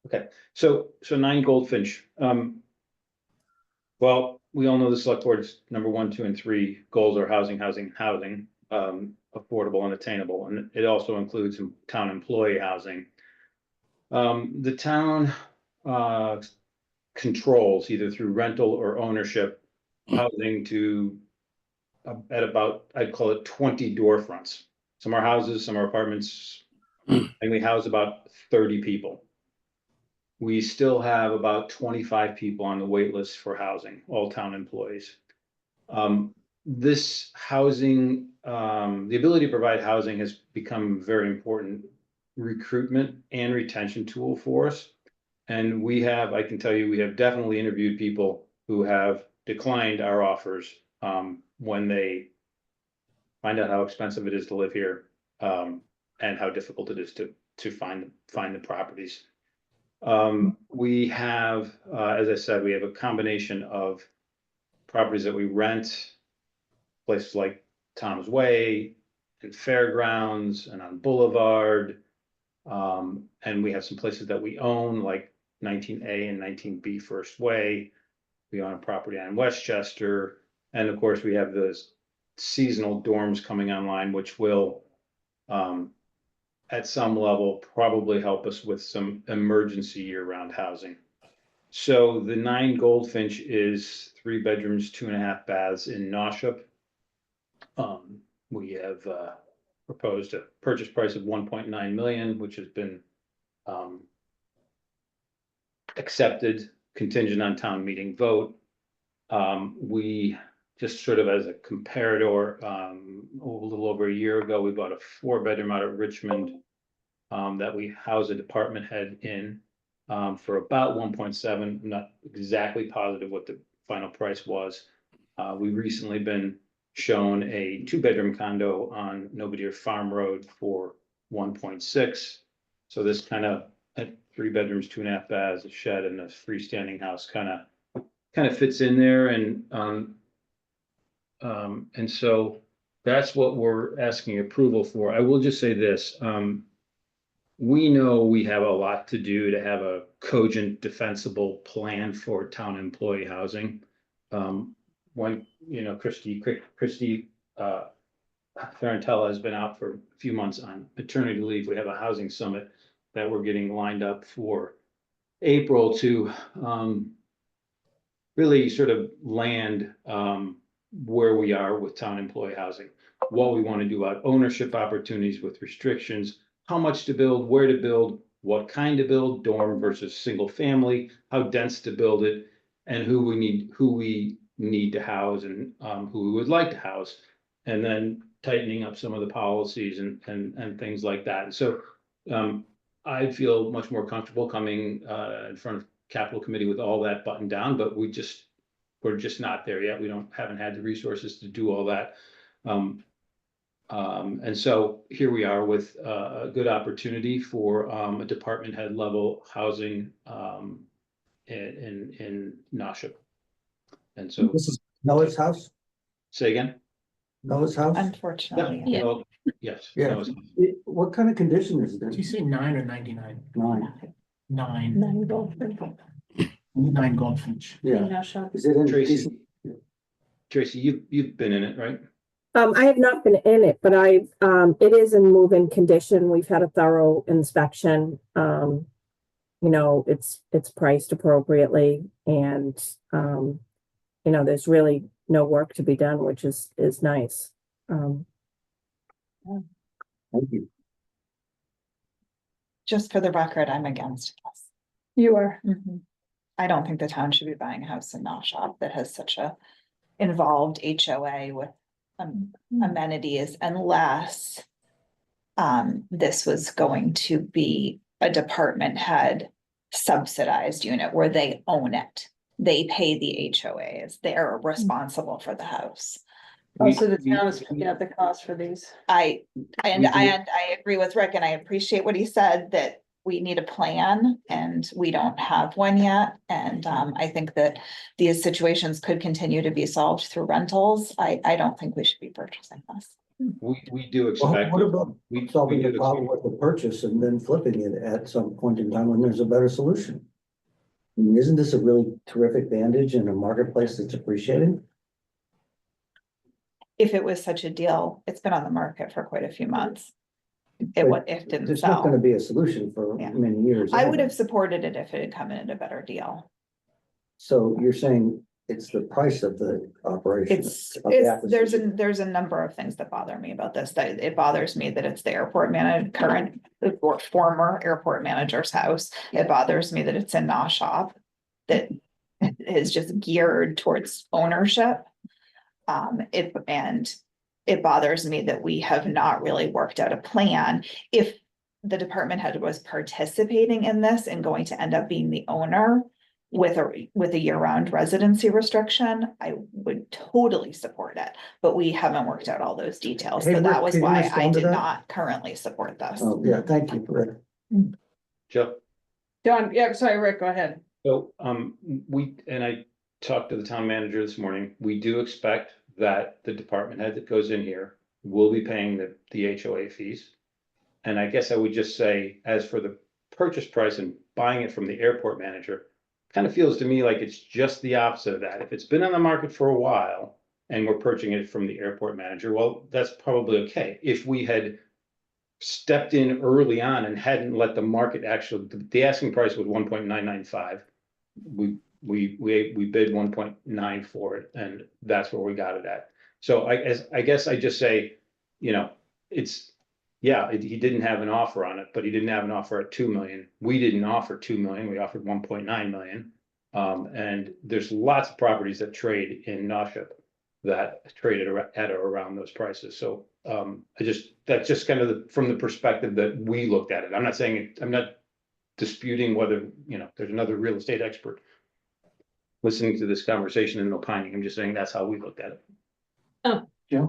Okay, so 9 Goldfinch. Well, we all know the select board's number 1, 2, and 3 goals are housing, affordable and attainable, and it also includes some town employee housing. The town controls either through rental or ownership housing to at about, I'd call it 20 door fronts. Some are houses, some are apartments, and we house about 30 people. We still have about 25 people on the wait list for housing, all town employees. This housing, the ability to provide housing has become a very important recruitment and retention tool for us. And we have, I can tell you, we have definitely interviewed people who have declined our offers when they find out how expensive it is to live here and how difficult it is to find the properties. We have, as I said, we have a combination of properties that we rent, places like Tom's Way and Fairgrounds and on Boulevard. And we have some places that we own, like 19A and 19B First Way. We own a property on Westchester. And of course, we have those seasonal dorms coming online, which will, at some level, probably help us with some emergency year-round housing. So the 9 Goldfinch is 3 bedrooms, 2.5 baths in Noship. We have proposed a purchase price of 1.9 million, which has been accepted, contingent on town meeting vote. We just sort of as a comparator, a little over a year ago, we bought a 4-bedroom out of Richmond that we house a department head in for about 1.7. I'm not exactly positive what the final price was. We've recently been shown a 2-bedroom condo on Nobadeer Farm Road for 1.6. So this kind of 3 bedrooms, 2.5 baths, a shed, and a freestanding house kind of fits in there, and so that's what we're asking approval for. I will just say this. We know we have a lot to do to have a cogent, defensible plan for town employee housing. When, Christie Ferrantella has been out for a few months on maternity leave. We have a housing summit that we're getting lined up for April to really sort of land where we are with town employee housing, what we want to do about ownership opportunities with restrictions, how much to build, where to build, what kind to build, dorm versus single family, how dense to build it, and who we need to house and who we would like to house, and then tightening up some of the policies and things like that. And so I feel much more comfortable coming in front of capital committee with all that buttoned down, but we're just not there yet. We haven't had the resources to do all that. And so here we are with a good opportunity for a department head level housing in Noship. And so, This is Noah's house? say again? Noah's house? Unfortunately. Yeah. Well, yes. Yeah. Noah's- What kind of condition is it Did you in? say 9 or 99? 9. 9, 9 Goldfinch. 9 Goldfinch. Yeah. Now shop. Is it in Tracy. decent? Tracy, you've been in it, right? I have not been in it, but it is in move-in condition. We've had a thorough inspection. It's priced appropriately and, there's really no work to be done, which is nice. Thank you. Just for the record, I'm against this. You are. I don't think the town should be buying a house in Noshop that has such a involved HOA with amenities unless this was going to be a department head subsidized unit where they own it. They pay the HOAs. They're responsible for the house. Also, the town is picking up the cost for these. I agree with Rick and I appreciate what he said, that we need a plan and we don't have one yet. And I think that these situations could continue to be solved through rentals. I don't think we should be purchasing this. We do Well, expect. what about we solving do the problem with the purchase and then flipping it at some point in time when there's a better solution? I mean, isn't this a really terrific advantage in a marketplace that's appreciated? If it was such a deal, it's been on the market for quite a few months. It didn't There's not gonna sell. be a solution for Yeah. many years. I would have supported it if it had come in at a better deal. So you're saying it's the price of the operation? It's, of the acquisition. there's a number of things that bother me about this, that it bothers me that it's the airport current or former airport manager's house. It bothers me that it's in Noshop, that is just geared towards ownership. It bothers me that we have not really worked out a plan. If the department head was participating in this and going to end up being the owner with a year-round residency restriction, I would totally support it. But we haven't worked out all those details. Hey, So that Rick, was can you why I respond to did that? not currently support this. Oh, yeah, thank you, Rick. Joe? Don, yeah, sorry, Rick, go ahead. So, I talked to the town manager this morning. We do expect that the department head that goes in here will be paying the HOA fees. And I guess I would just say, as for the purchase price and buying it from the airport manager, kind of feels to me like it's just the opposite of that. If it's been on the market for a while and we're purchasing it from the airport manager, well, that's probably okay. If we had stepped in early on and hadn't let the market the asking price was 1.995. We bid 1.9 for it, and that's where we got it at. So I guess I just say, he didn't have an offer on it, but he didn't have an offer at 2 million. We didn't offer 2 million, we offered 1.9 million. And there's lots of properties that trade in Noship that traded at or around those prices. So that's just kind of from the perspective that we looked at it. I'm not saying I'm not disputing whether, there's another real estate expert listening to this conversation and opining. I'm just saying that's how we looked at it. Yeah.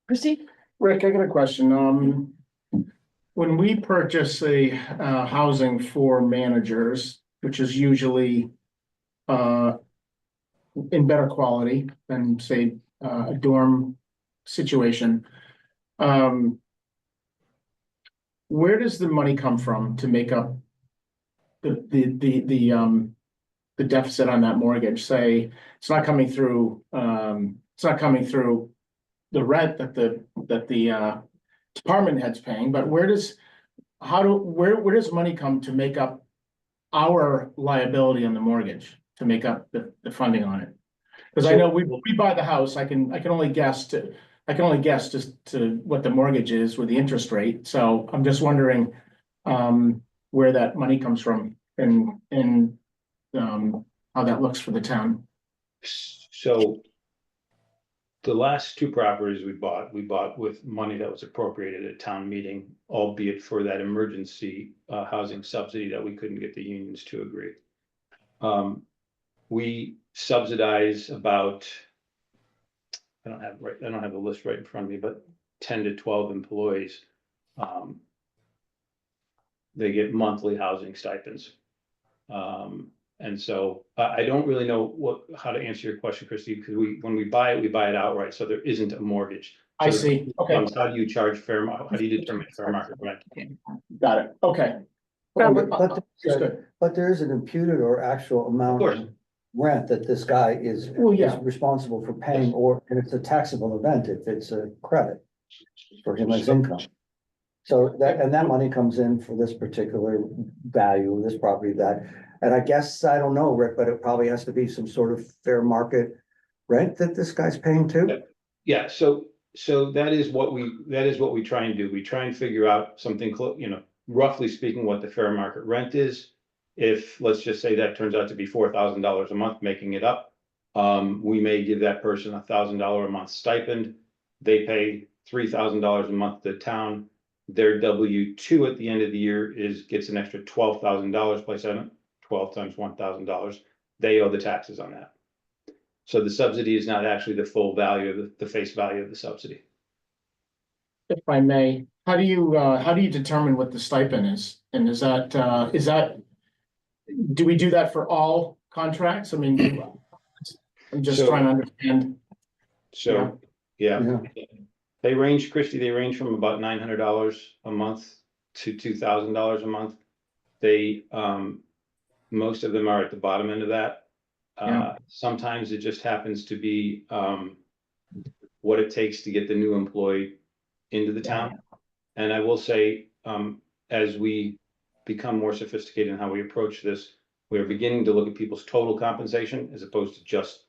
Christie? Rick, I got a question. When we purchase a housing for managers, which is usually in better quality than, say, a dorm situation, where does the money come from to make up the deficit on that mortgage? Say it's not coming through the rent that the department head's paying, but where does money come to make up our liability on the mortgage, to make up the funding on it? Because I know we buy the house, I can only guess to what the mortgage is with the interest rate. So I'm just wondering where that money comes from and how that looks for the town. So the last two properties we bought with money that was appropriated at town meeting, albeit for that emergency housing subsidy that we couldn't get the unions to agree. We subsidize about, I don't have the list right in front of me, but 10 to 12 employees. They get monthly housing stipends. And so I don't really know how to answer your question, Christie, because when we buy it outright, so there isn't a mortgage. I So see, okay, how do you charge how do you determine fair market rent? got it, okay. Robert, But there is an imputed or actual Of amount course, of rent that this guy is Well, yeah. responsible for paying, or, and it's a taxable event if it's a credit for him as income. So that money comes in for this particular value, this property that, and I guess, I don't know, Rick, but it probably has to be some sort of fair market rent that this guy's paying too. yeah, so that is what we try and do. We try and figure out something roughly speaking, what the fair market rent is. If, let's just say that turns out to be $4,000 a month, making it up, we may give that person $1,000 a month stipend. They pay $3,000 a month to the town. Their W-2 at the end of the year gets an extra $12,000 plus 12 times $1,000. They owe the taxes on that. So the subsidy is not actually the full value of the face value of the subsidy. If I may, how do you determine what the stipend is? And is that, do we do that for all contracts? I mean, I'm just trying to understand. So, yeah. They range, Christie, from about $900 a month to $2,000 a month. They, most of them are at the bottom end of that. Sometimes it just happens to be, what it takes to get the new employee into the town. And I will say, as we become more sophisticated in how we approach this, we are beginning to look at people's total compensation as opposed to just,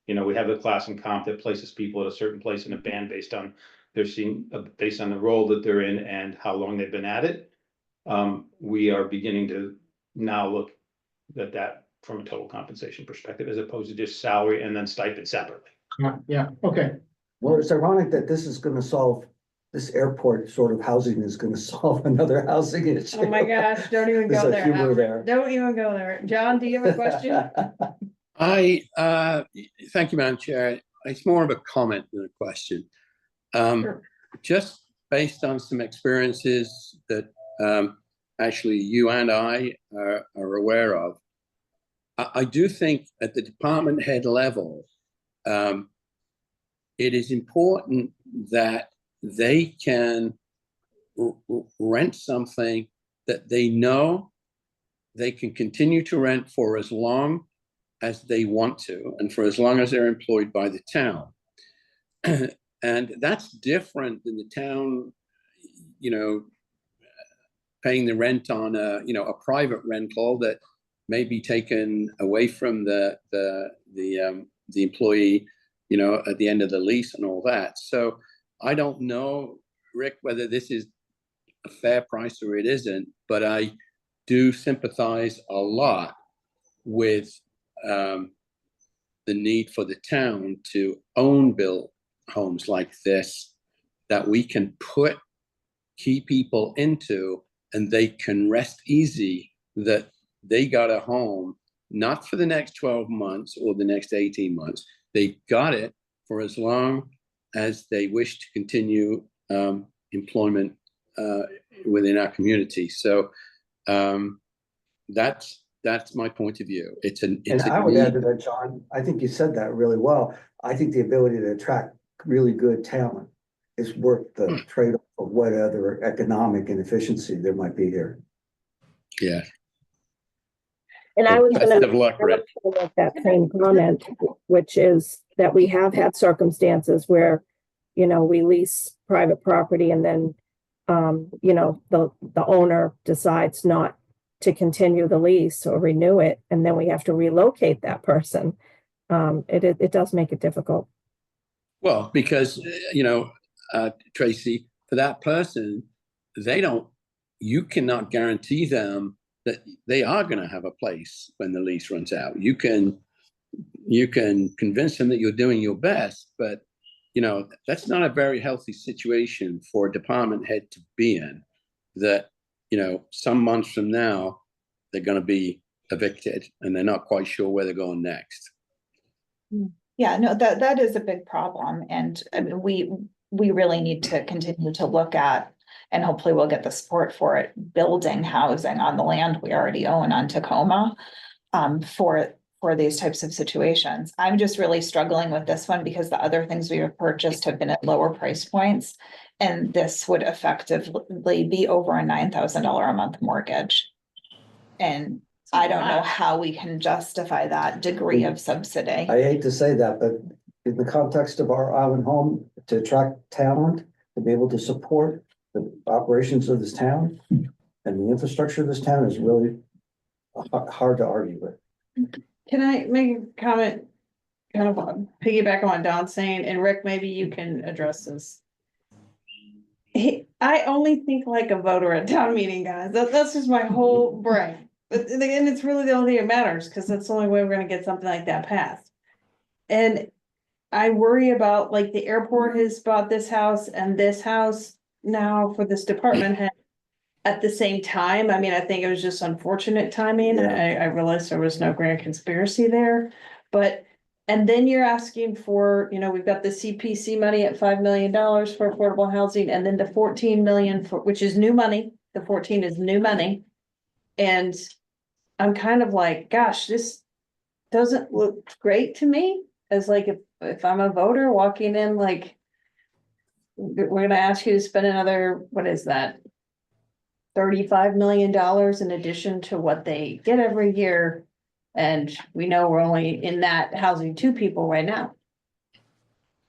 we have the class and comp that places people at a certain place in a band based on based on the role that they're in and how long they've been at it. We are beginning to now look at that from a total compensation perspective, as opposed to just salary and then stipend separately. Yeah, okay. Well, it's ironic that this airport sort of housing is gonna solve another housing issue. Oh my gosh, don't even There's go a there. humor there. Don't even go there. John, do you have a question? Thank you, Madam Chair. It's more of a comment than a question. Sure. Just based on some experiences that actually you and I are aware of, I do think at the department head level, it is important that they can rent something that they know they can continue to rent for as long as they want to, and for as long as they're employed by the town. And that's different than the town, paying the rent on a private rental that may be taken away from the employee, at the end of the lease and all that. So I don't know, Rick, whether this is a fair price or it isn't, but I do sympathize a lot with the need for the town to own build homes like this that we can put key people into, and they can rest easy that they got a home, not for the next 12 months or the next 18 months. They got it for as long as they wish to continue employment within our community. So that's my point of view. And I would add to that, John, I think you said that really well. I think the ability to attract really good talent is worth the trade-off of what other economic inefficiency there might be here. Yeah. And I was Best of luck, Rick. make that same comment, which is that we have had circumstances where, we lease private property and then, the owner decides not to continue the lease or renew it, and then we have to relocate that person. It does make it difficult. Well, because, Tracy, for that person, you cannot guarantee them that they are going to have a place when the lease runs out. You can convince them that you're doing your best, but you know, that's not a very healthy situation for a department head to be in. That, you know, some months from now, they're going to be evicted and they're not quite sure where they're going next. Yeah, no, that is a big problem, and I mean, we really need to continue to look at, and hopefully we'll get the support for it, building housing on the land we already own on Tacoma. For these types of situations. I'm just really struggling with this one because the other things we have purchased have been at lower price points. And this would effectively be over a $9,000 a month mortgage. And I don't know how we can justify that degree of subsidy. I hate to say that, but in the context of our island home, to attract talent, to be able to support the operations of this town and the infrastructure of this town is really hard to argue with. Can I make a comment, kind of piggyback on what Don's saying, and Rick, maybe you can address this. I only think like a voter at town meeting, guys. That's just my whole brain. But and it's really the only thing that matters, because that's the only way we're gonna get something like that passed. And I worry about, like, the airport has bought this house and this house now for this department head at the same time. I mean, I think it was just unfortunate timing. Yeah. I realized there was no grand conspiracy there, but, and then you're asking for, you know, we've got the CPC money at $5 million for affordable housing, and then the 14 million for, which is new money. The 14 is new money. And I'm kind of like, gosh, this doesn't look great to me as like, if I'm a voter walking in, like, we're gonna ask you to spend another, what is that? $35 million in addition to what they get every year. And we know we're only in that housing 2 people right now.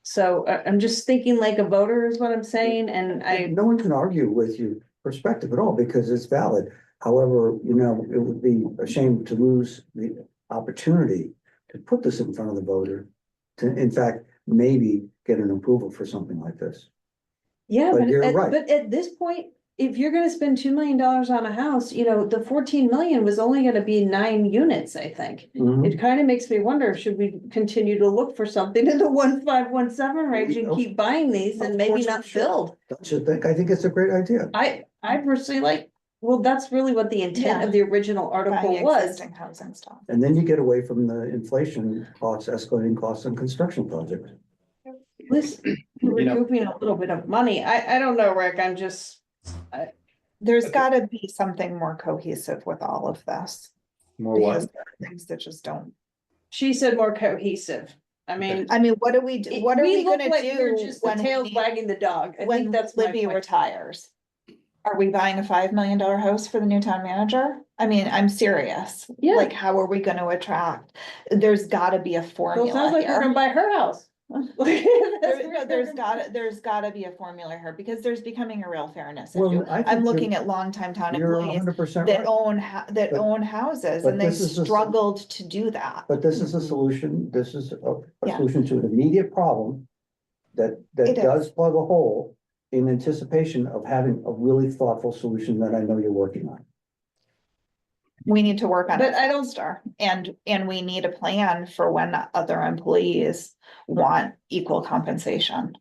So I'm just thinking like a voter is what I'm saying, and No one can argue with your perspective at all because it's valid. However, you know, it would be a shame to lose the opportunity to put this in front of the voter to, in fact, maybe get an approval for something like this. yeah, But you're right. but at this point, if you're gonna spend $2 million on a house, you know, the 14 million was only gonna be 9 units, I think. Mhm. It kind of makes me wonder, should we continue to look for something in the 1517 range and keep buying these and Of maybe course we not should. build? Don't you think? I think it's a great idea. I personally like, well, that's really what the intent of the original article Buying was. existing housing stock. And then you get away from the inflation costs, escalating costs on construction projects. Listen, know- recouping a little bit of money. I don't know, Rick, I'm just, There's gotta be something more cohesive with all of this. More Because what? there are things that just don't. she said more cohesive. I mean. I mean, what do we do? What are we look gonna like we're do just the when tails we- wagging the dog? I when think that's my Libby point. retires? Are we buying a $5 million house for the new town manager? I mean, I'm serious. Yeah. Like, how are we gonna attract? There's gotta be a Well, it formula sounds like we're gonna here. buy her house. There's gotta be a formula here because there's becoming a real fairness Well, issue. I think I'm looking at longtime town You're employees 100% that right. own that But- own houses but and they've this is a- struggled to do that. But this is a solution, this is a Yeah. solution to an immediate problem that It does is. plug a hole in anticipation of having a really thoughtful solution that I know you're working on. We need to work on But it I don't- faster, and we need a plan for when other employees want equal compensation.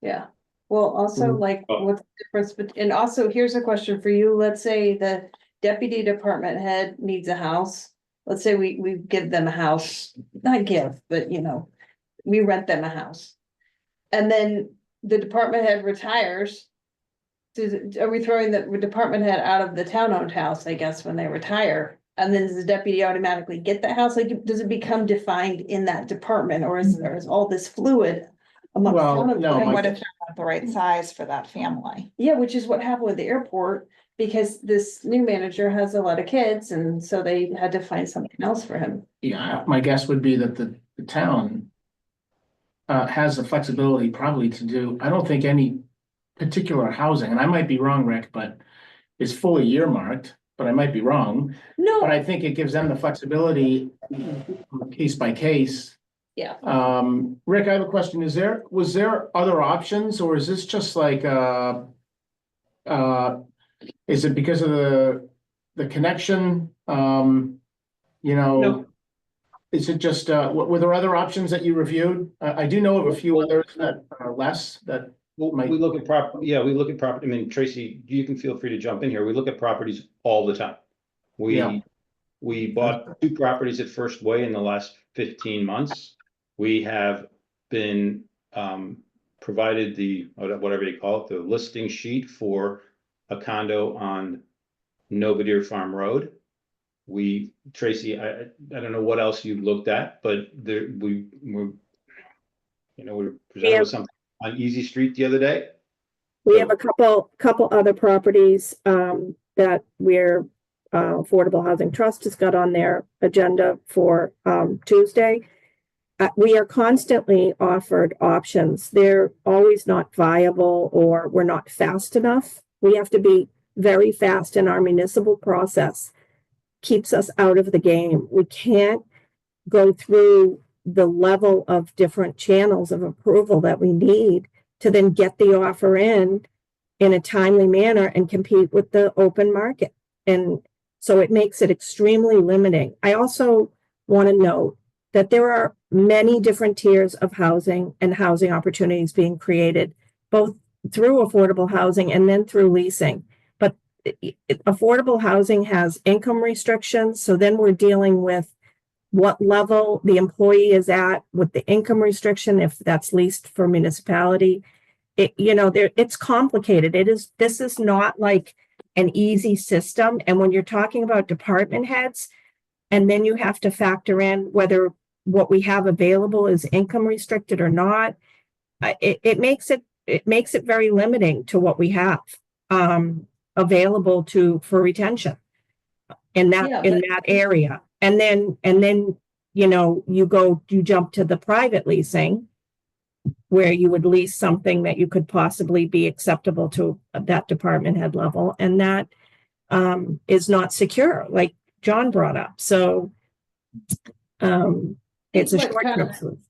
Yeah, well, also Mhm. like what's the difference, but, and also here's a question for you. Let's say the deputy department head needs a house. Let's say we give them a house, not give, but you know, we rent them a house. And then the department head retires. Are we throwing the department head out of the town-owned house, I guess, when they retire? And then does the deputy automatically get that house? Like, does it become defined in that department, or is all this fluid? amongst Well, town no, employees? And my- what if they're not the right size for that family? Yeah, which is what happened with the airport, because this new manager has a lot of kids, and so they had to find something else for him. Yeah, my guess would be that the town has the flexibility probably to do, I don't think any particular housing, and I might be wrong, Rick, but is fully earmarked, but I might be wrong. No, But I think it gives them the flexibility case by case. yeah, Rick, I have a question. Was there other options or is this just like, is it because of the connection? You know, No. is it just, were there other options that you reviewed? I do know of a few others that are less that. Well, we look at we look at property, I mean, Tracy, you can feel free to jump in here. We look at properties all the time. Yeah. We bought 2 properties at First Way in the last 15 months. We have been provided the, whatever you call it, the listing sheet for a condo on Novadear Farm Road. Tracy, I don't know what else you looked at, but we were presented with something on Easy Street the other day. We have a couple other properties that we're Affordable Housing Trust has got on their agenda for Tuesday. We are constantly offered options. They're always not viable, or we're not fast enough. We have to be very fast, and our municipal process keeps us out of the game. We can't go through the level of different channels of approval that we need to then get the offer in a timely manner and compete with the open market. And so it makes it extremely limiting. I also want to note that there are many different tiers of housing and housing opportunities being created, both through affordable housing and then through leasing. But affordable housing has income restrictions. So then we're dealing with what level the employee is at with the income restriction, if that's leased for municipality. It's complicated. This is not like an easy system. And when you're talking about department heads, and then you have to factor in whether what we have available is income restricted or not, it makes it very limiting to what we have available for retention in that area. And then you jump to the private leasing, where you would lease something that you could possibly be acceptable to that department head level, and that is not secure, like John brought up. So it's a short-term solution.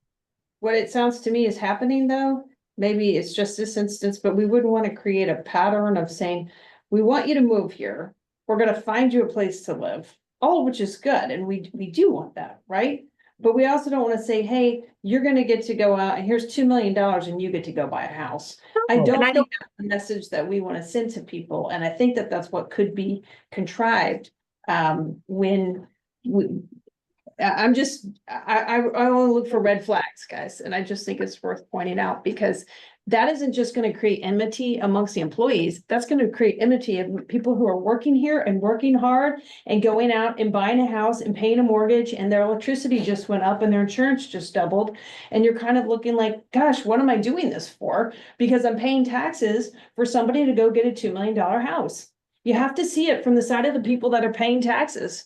What it sounds to me is happening, though, maybe it's just this instance, but we wouldn't want to create a pattern of saying, we want you to move here. We're going to find you a place to live, all of which is good. And we do want that, right? But we also don't want to say, hey, you're going to get to go out and here's $2 million and you get to go buy a house. I don't think that's the message that we want to send to people. And I think that that's what could be contrived when I want to look for red flags, guys. And I just think it's worth pointing out, because that isn't just going to create enmity amongst the employees. That's going to create enmity of people who are working here and working hard and going out and buying a house and paying a mortgage, and their electricity just went up and their insurance just doubled. And you're kind of looking like, gosh, what am I doing this for? Because I'm paying taxes for somebody to go get a $2 million house. You have to see it from the side of the people that are paying taxes.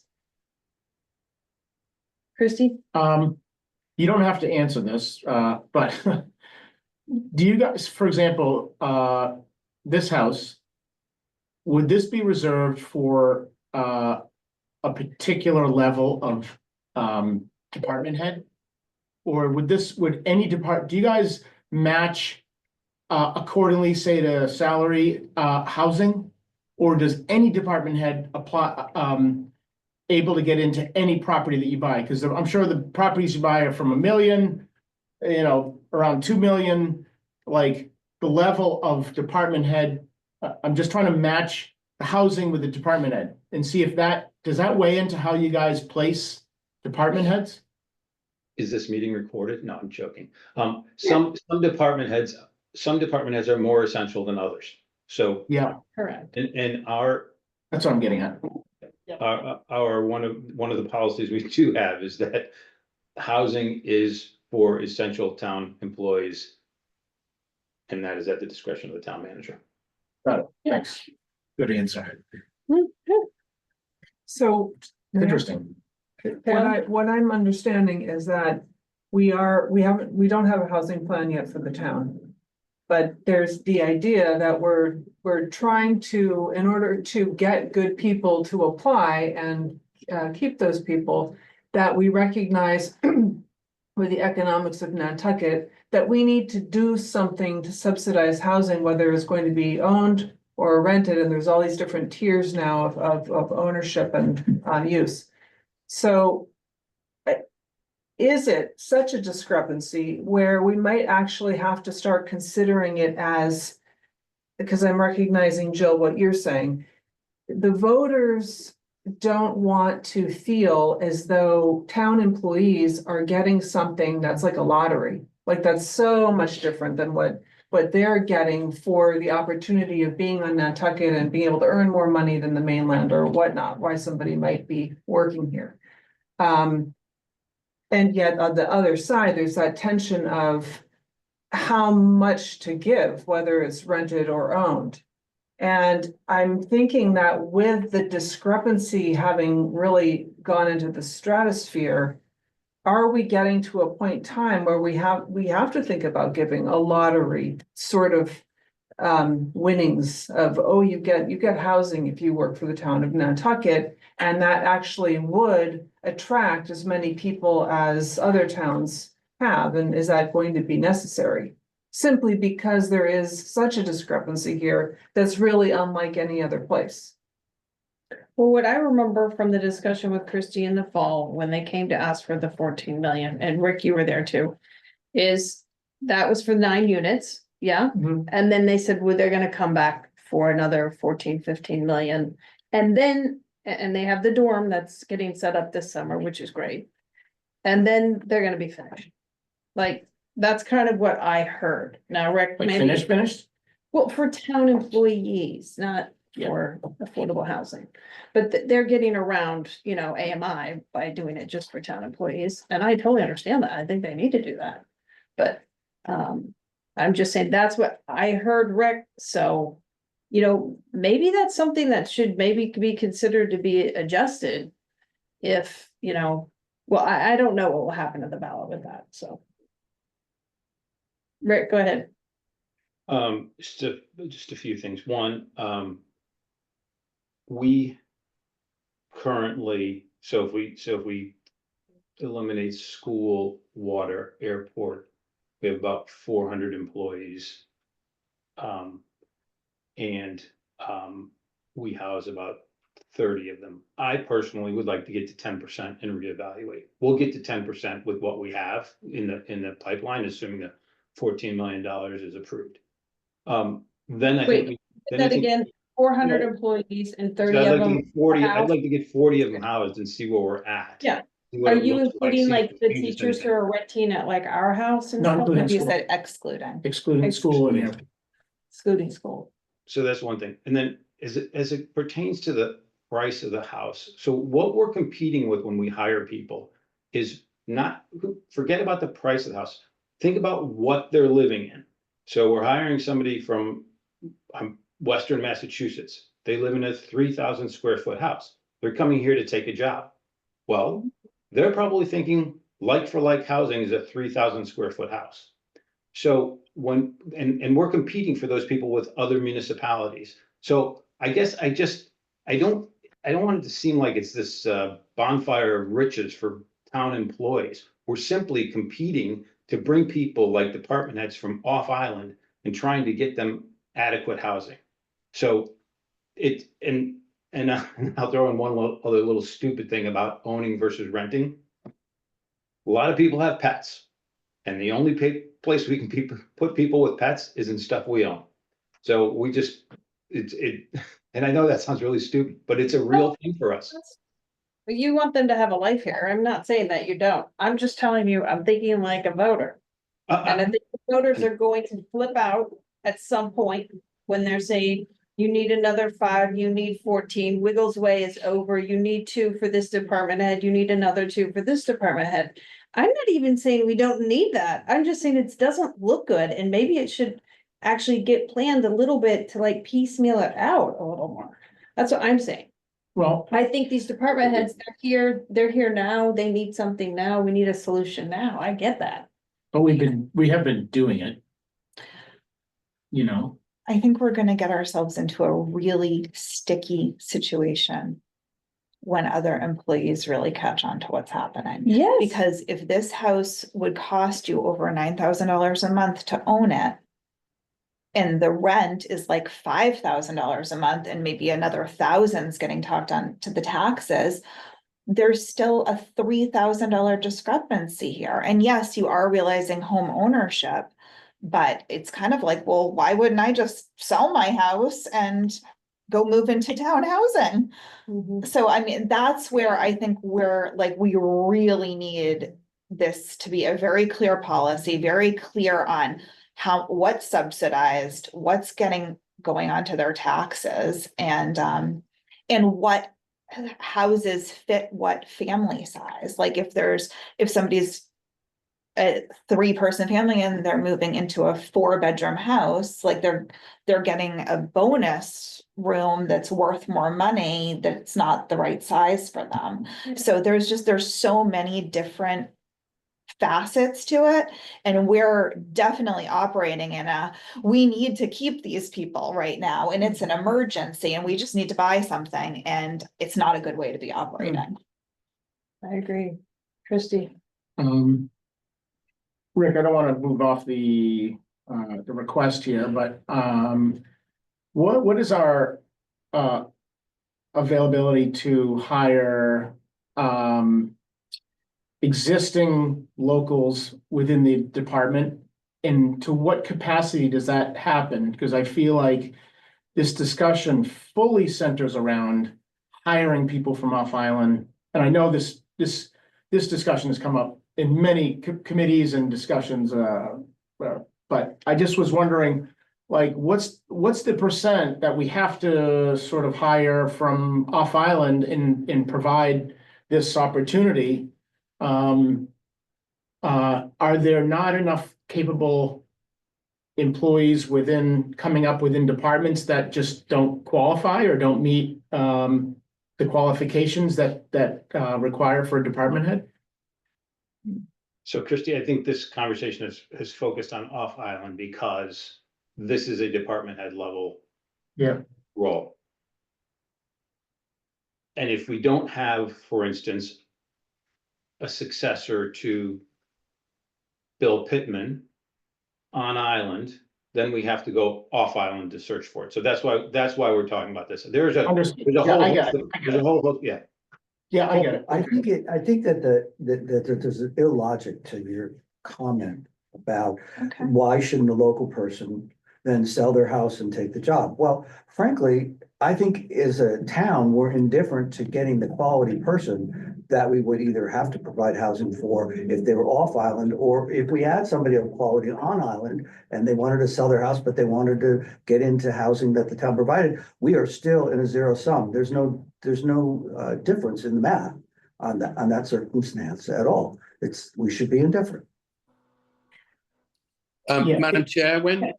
Christy? You don't have to answer this, but do you guys, for example, this house, would this be reserved for a particular level of department head? Or would do you guys match accordingly, say, to salary housing? Or does any department head apply able to get into any property that you buy? Because I'm sure the properties you buy are from $1 million, around 2 million, like the level of department head. I'm just trying to match the housing with the department head and see if does that weigh into how you guys place department heads? Is this meeting recorded? No, I'm joking. Some department heads are more essential than others. So yeah, correct. And that's what I'm getting at. Our one of the policies we do have is that housing is for essential town employees, and that is at the discretion of the town manager. Got it. Thanks. Good answer. So Interesting. what I'm understanding is that we don't have a housing plan yet for the town. But there's the idea that we're trying to, in order to get good people to apply and keep those people, that we recognize with the economics of Nantucket, that we need to do something to subsidize housing, whether it's going to be owned or rented. And there's all these different tiers now of ownership and use. So is it such a discrepancy where we might actually have to start considering it as, because I'm recognizing, Jill, what you're saying, the voters don't want to feel as though town employees are getting something that's like a lottery. Like that's so much different than what they're getting for the opportunity of being on Nantucket and being able to earn more money than the mainland or whatnot, why somebody might be working here. And yet on the other side, there's that tension of how much to give, whether it's rented or owned. And I'm thinking that with the discrepancy having really gone into the stratosphere, are we getting to a point in time where we have to think about giving a lottery sort of winnings of, oh, you get housing if you work for the town of Nantucket, and that actually would attract as many people as other towns have, and is that going to be necessary? Simply because there is such a discrepancy here that's really unlike any other place. Well, what I remember from the discussion with Christie in the fall, when they came to ask for the 14 million, and Rick, you were there too, is that was for 9 units, yeah? And then they said, well, they're gonna come back for another 14, 15 million. And then, and they have the dorm that's getting set up this summer, which is great. And then they're gonna be finished. Like, that's kind of what I heard. Now, Rick, Like maybe, finished? well, for town employees, not Yeah. for affordable housing. But they're getting around, you know, AMI by doing it just for town employees, and I totally understand that, I think they need to do that. But, I'm just saying, that's what I heard, Rick, so, you know, maybe that's something that should maybe be considered to be adjusted. If, you know, well, I don't know what will happen to the ballot with that, so. Rick, go ahead. Just a few things. One, we currently, so if we eliminate school, water, airport, we have about 400 employees. We house about 30 of them. I personally would like to get to 10% and reevaluate. We'll get to 10% with what we have in the pipeline, assuming the $14 million is approved. Then I think. Wait, that again, 400 No. employees and So 30 I'd of like to them. get 40, I'd housed? like to get 40 of them housed and see where we're at. Yeah. See what Are it you looks including see if like it the changes teachers who anything. are renting at like our house and Not stuff? including You school. said excluding. Excluding school and airport. Excluding school. So that's one thing. And then as it pertains to the price of the house, so what we're competing with when we hire people is not, forget about the price of the house. Think about what they're living in. So we're hiring somebody from Western Massachusetts. They live in a 3,000 square foot house. They're coming here to take a job. Well, they're probably thinking like for like housing is a 3,000 square foot house. So and we're competing for those people with other municipalities. So I guess I don't want it to seem like it's this bonfire of riches for town employees. We're simply competing to bring people like department heads from off island and trying to get them adequate housing. So and I'll throw in one other little stupid thing about owning versus renting. A lot of people have pets, and the only place we can put people with pets is in stuff we own. So we just, and I know that sounds really stupid, but it's a real thing for us. But you want them to have a life here. I'm not saying that you don't. I'm just telling you, I'm thinking like a voter. And I think the voters are going to flip out at some point when they're saying, you need another 5, you need 14, Wiggles Way is over, you need 2 for this department head, you need another 2 for this department head. I'm not even saying we don't need that. I'm just saying it doesn't look good, and maybe it should actually get planned a little bit to like piecemeal it out a little more. That's what I'm saying. Well, I think these department heads, they're here now, they need something now, we need a solution now. I get that. but we have been doing it. You know, I think we're gonna get ourselves into a really sticky situation when other employees really catch on to what's happening. Yes. Because if this house would cost you over $9,000 a month to own it, and the rent is like $5,000 a month, and maybe another 1,000's getting talked on to the taxes, there's still a $3,000 discrepancy here. And yes, you are realizing home ownership, but it's kind of like, well, why wouldn't I just sell my house and go move into town housing? So I mean, that's where I think we really need this to be a very clear policy, very clear on what's subsidized, what's going onto their taxes, and what houses fit what family size. Like if somebody's a 3-person family and they're moving into a 4-bedroom house, like they're getting a bonus room that's worth more money, that's not the right size for them. So there's so many different facets to it, and we're definitely operating in we need to keep these people right now, and it's an emergency, and we just need to buy something, and it's not a good way to be operating. I agree. Christie? Rick, I don't want to move off the request here, but what is our availability to hire existing locals within the department, and to what capacity does that happen? Because I feel like this discussion fully centers around hiring people from off island, and I know this discussion has come up in many committees and discussions, but I just was wondering, like, what's the percent that we have to sort of hire from off island and provide this opportunity? Are there not enough capable employees coming up within departments that just don't qualify or don't meet the qualifications that require for a department head? So Christie, I think this conversation is focused on off island because this is a department head level role. And if we don't have, for instance, a successor to Bill Pittman on island, then we have to go off island to search for it. So that's why we're talking about this. There's a whole yeah. Yeah, I get it. I think that there's an illogic to your comment about why shouldn't a local person then sell their house and take the job? Well, frankly, I think as a town, we're indifferent to getting the quality person that we would either have to provide housing for if they were off island, or if we had somebody of quality on island and they wanted to sell their house, but they wanted to get into housing that the town provided. We are still in a zero sum. There's no difference in the math on that circumstance at all. We should be indifferent. Madam Chair, when is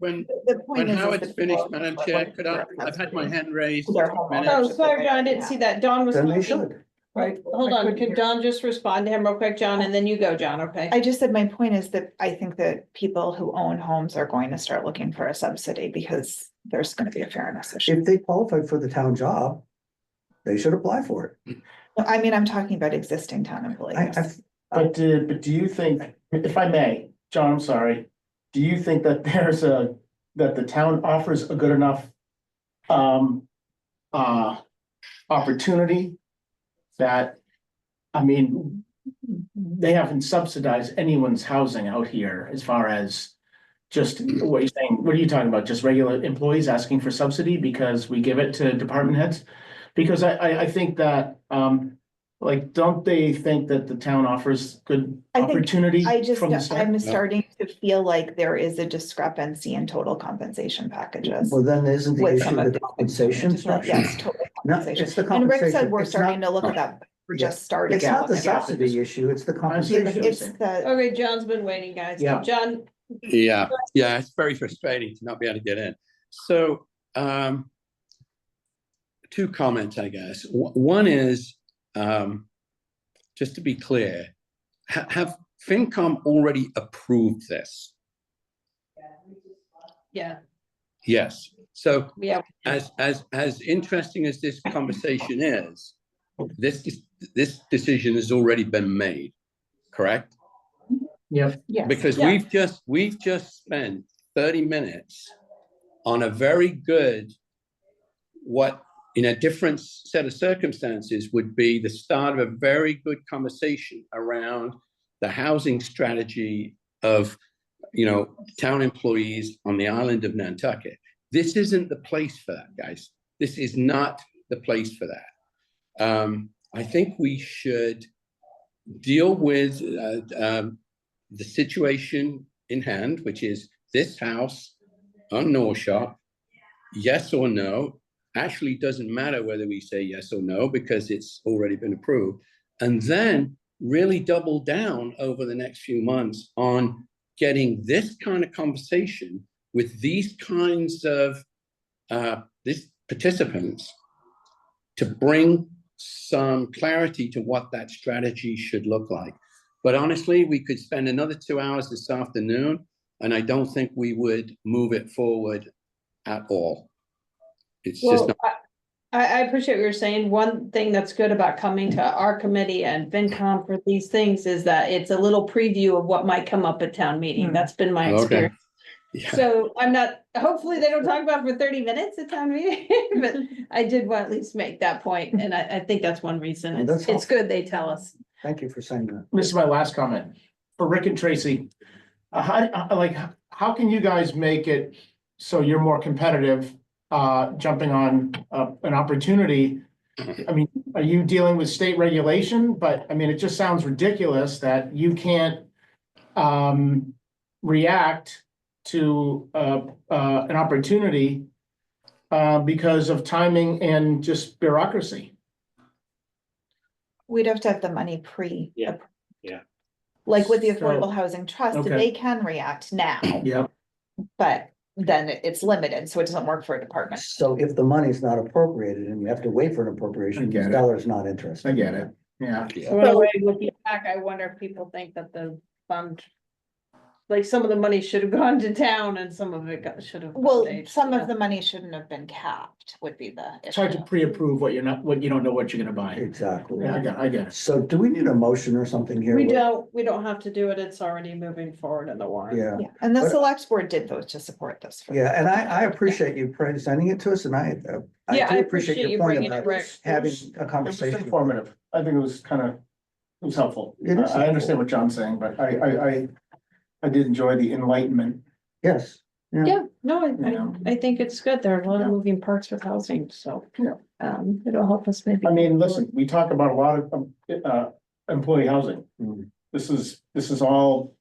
Howard's that finished, people Madam are Chair, looking I've had my hand raised. Their homeowners. Oh, sorry, John, I didn't see that. Dawn was Then they talking. should. Right, hold on, could Dawn just respond to him real quick, John, and then you go, John, okay? I just said my point is that I think that people who own homes are going to start looking for a subsidy because there's going to be a fairness issue. If they qualified for the town job, they should apply for it. I mean, I'm talking about existing town employees. But do you think, if I may, John, I'm sorry, do you think that that the town offers a good enough opportunity that, I mean, they haven't subsidized anyone's housing out here as far as just what you're saying? What are you talking about? Just regular employees asking for subsidy because we give it to department heads? Because I think that, like, don't they think that the town offers good opportunity? I'm starting to feel like there is a discrepancy in total compensation packages. Well, then isn't the with some issue of the compensation structure? Yes, total No, compensation. it's the And Rick compensation. said we're It's starting not- to look at that. We're Yeah. just starting. It's not the subsidy issue, it's the compensation. It's the, Okay, John's been waiting, guys. Yeah. John, Yeah, it's very frustrating to not be able to get in. So, two comments, I guess. One is, just to be clear, have FinCom already approved this? yeah, Yes. So yeah, as interesting as this conversation is, this decision has already been made, correct? Yep. yes. Because Yeah. we've just spent 30 minutes on a very good, what in a different set of circumstances would be the start of a very good conversation around the housing strategy of, town employees on the island of Nantucket. This isn't the place for that, guys. This is not the place for that. I think we should deal with the situation in hand, which is this house on North Shore, yes or no. Actually doesn't matter whether we say yes or no because it's already been approved. And then really double down over the next few months on getting this kind of conversation with these kinds of these participants to bring some clarity to what that strategy should look like. But honestly, we could spend another 2 hours this afternoon, and I don't think we would move it forward at all. It's just not. I appreciate what you're saying. One thing that's good about coming to our committee and FinCom for these things is that it's a little preview of what might come up at town meeting. That's been my experience. Yeah. So I'm not, hopefully they don't talk about it for 30 minutes at town meeting, but I did want to at least make that point, and I think that's one reason. It's good they tell us. Thank you for saying that. This is my last comment. For Rick and Tracy, how can you guys make it so you're more competitive, jumping on an opportunity? I mean, are you dealing with state regulation? But I mean, it just sounds ridiculous that you can't react to an opportunity because of timing and just bureaucracy. We'd have to have the money Yeah. like with the So, Affordable Housing Trust, okay. they can react now, Yep. but then it's limited, so it doesn't work for a department. So if the money's not appropriated and you have to wait for an appropriation, I the get it. seller's not interested. I get it. Yeah. So in a way, looking back, I wonder if people think that the fund, like some of the money should have gone to town and some of it should have. Well, stayed, some yeah. of the money shouldn't have been capped, would be the It's hard to issue. pre-approve what you don't know what you're gonna buy. Exactly. Yeah, I get it. So do we need a motion or something here? We don't have to do it. It's already moving forward in the warrant. Yeah, Yeah, and the But- select board did vote to support this. for- yeah, and I appreciate you presenting it to us, and I Yeah, do I appreciate appreciate you your point bringing it, about Rick. having a It was conversation. informative. I think it was helpful. It is I understand what John's saying, but I did enjoy the enlightenment. Yes. Yeah, no, Yeah. I think it's good. There are a lot of Yeah. moving parts with housing, so. Yeah. It'll help us maybe. I mean, listen, we talk about a lot of employee housing. Mm. This is all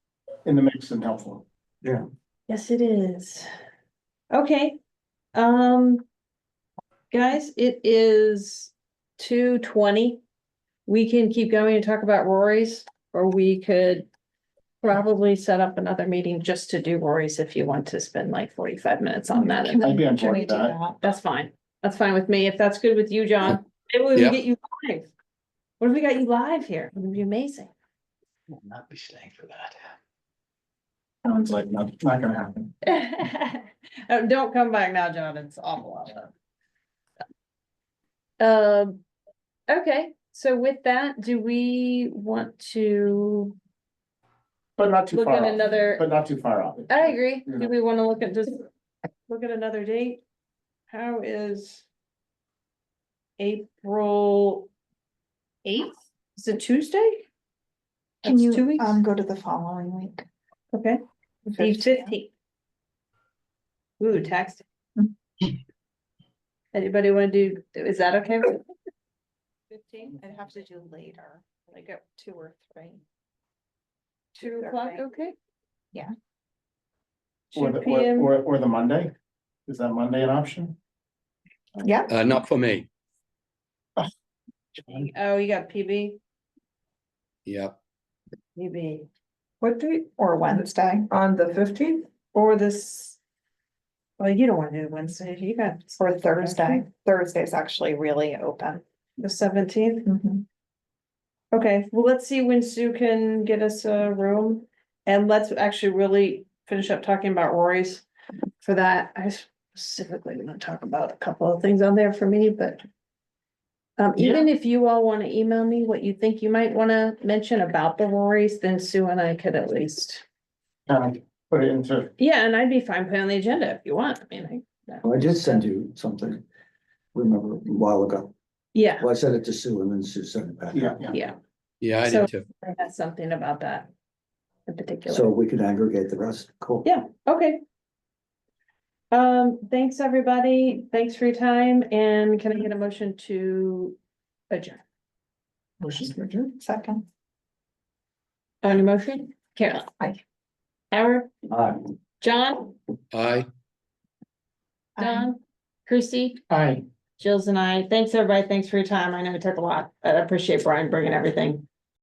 in the mix and helpful. Yes, it is. Okay. Guys, it is 2:20. We can keep going and talk about Rory's, or we could probably set up another meeting just to do Rory's if you want to spend like 45 minutes on that. And I'd be on Can board we with do that. that? that's fine. That's fine with me. If that's good with you, John, maybe we Yeah. can get you live. What if we got you live here? It would be amazing. Will not be staying for that. Sounds like not gonna happen. Oh, don't come back now, John. It's awful out there. Okay, so with that, do we want to But not too look far at off. another? But not too far off. I agree. Yeah. Do we want to look at another date? How is April 8th? Is it Tuesday? Can That's 2 you, weeks? go to the following week? Okay, the 15th. Ooh, tax. day. Anybody want to do, is that okay? 15, I'd have to do later, like at 2 or 3. 2 o'clock, okay? Yeah. or 2 the, PM. or the Monday? Is that Monday an option? Yeah, Not for me. Oh, you got PB? Yeah. PB. What date? or Wednesday, On the 15th? Or this. Well, you don't want to do Wednesday, you got or Thursday. Thursday's actually really open. the 17th. Mhm. Okay, well, let's see when Sue can get us a room. And let's actually really finish up talking about Rory's. For that, I specifically want to talk about a couple of things on there for me, but. Even if you all want to email me what you think you might want to mention about the Rory's, then Sue and I could at least. Kind of put it into, Yeah, and I'd be fine putting on the agenda if you want. I mean, Well, I did send you something. remember a while ago. Yeah, Well, I said it to Sue and then Sue sent it back. Yeah. yeah, Yeah, I So- did too. I had something about that in particular. So we could aggregate the rest. Cool. Yeah, okay. Thanks, everybody. Thanks for your time, and can I get a motion to adjourn? Motion to adjourn. Second. On your motion, Carolyn? Aye. Howard? Aye. John? Aye. Don? Christie? Aye. Jill's and I. Thanks, everybody. Thanks for your time. I know it took a lot. I appreciate Brian bringing everything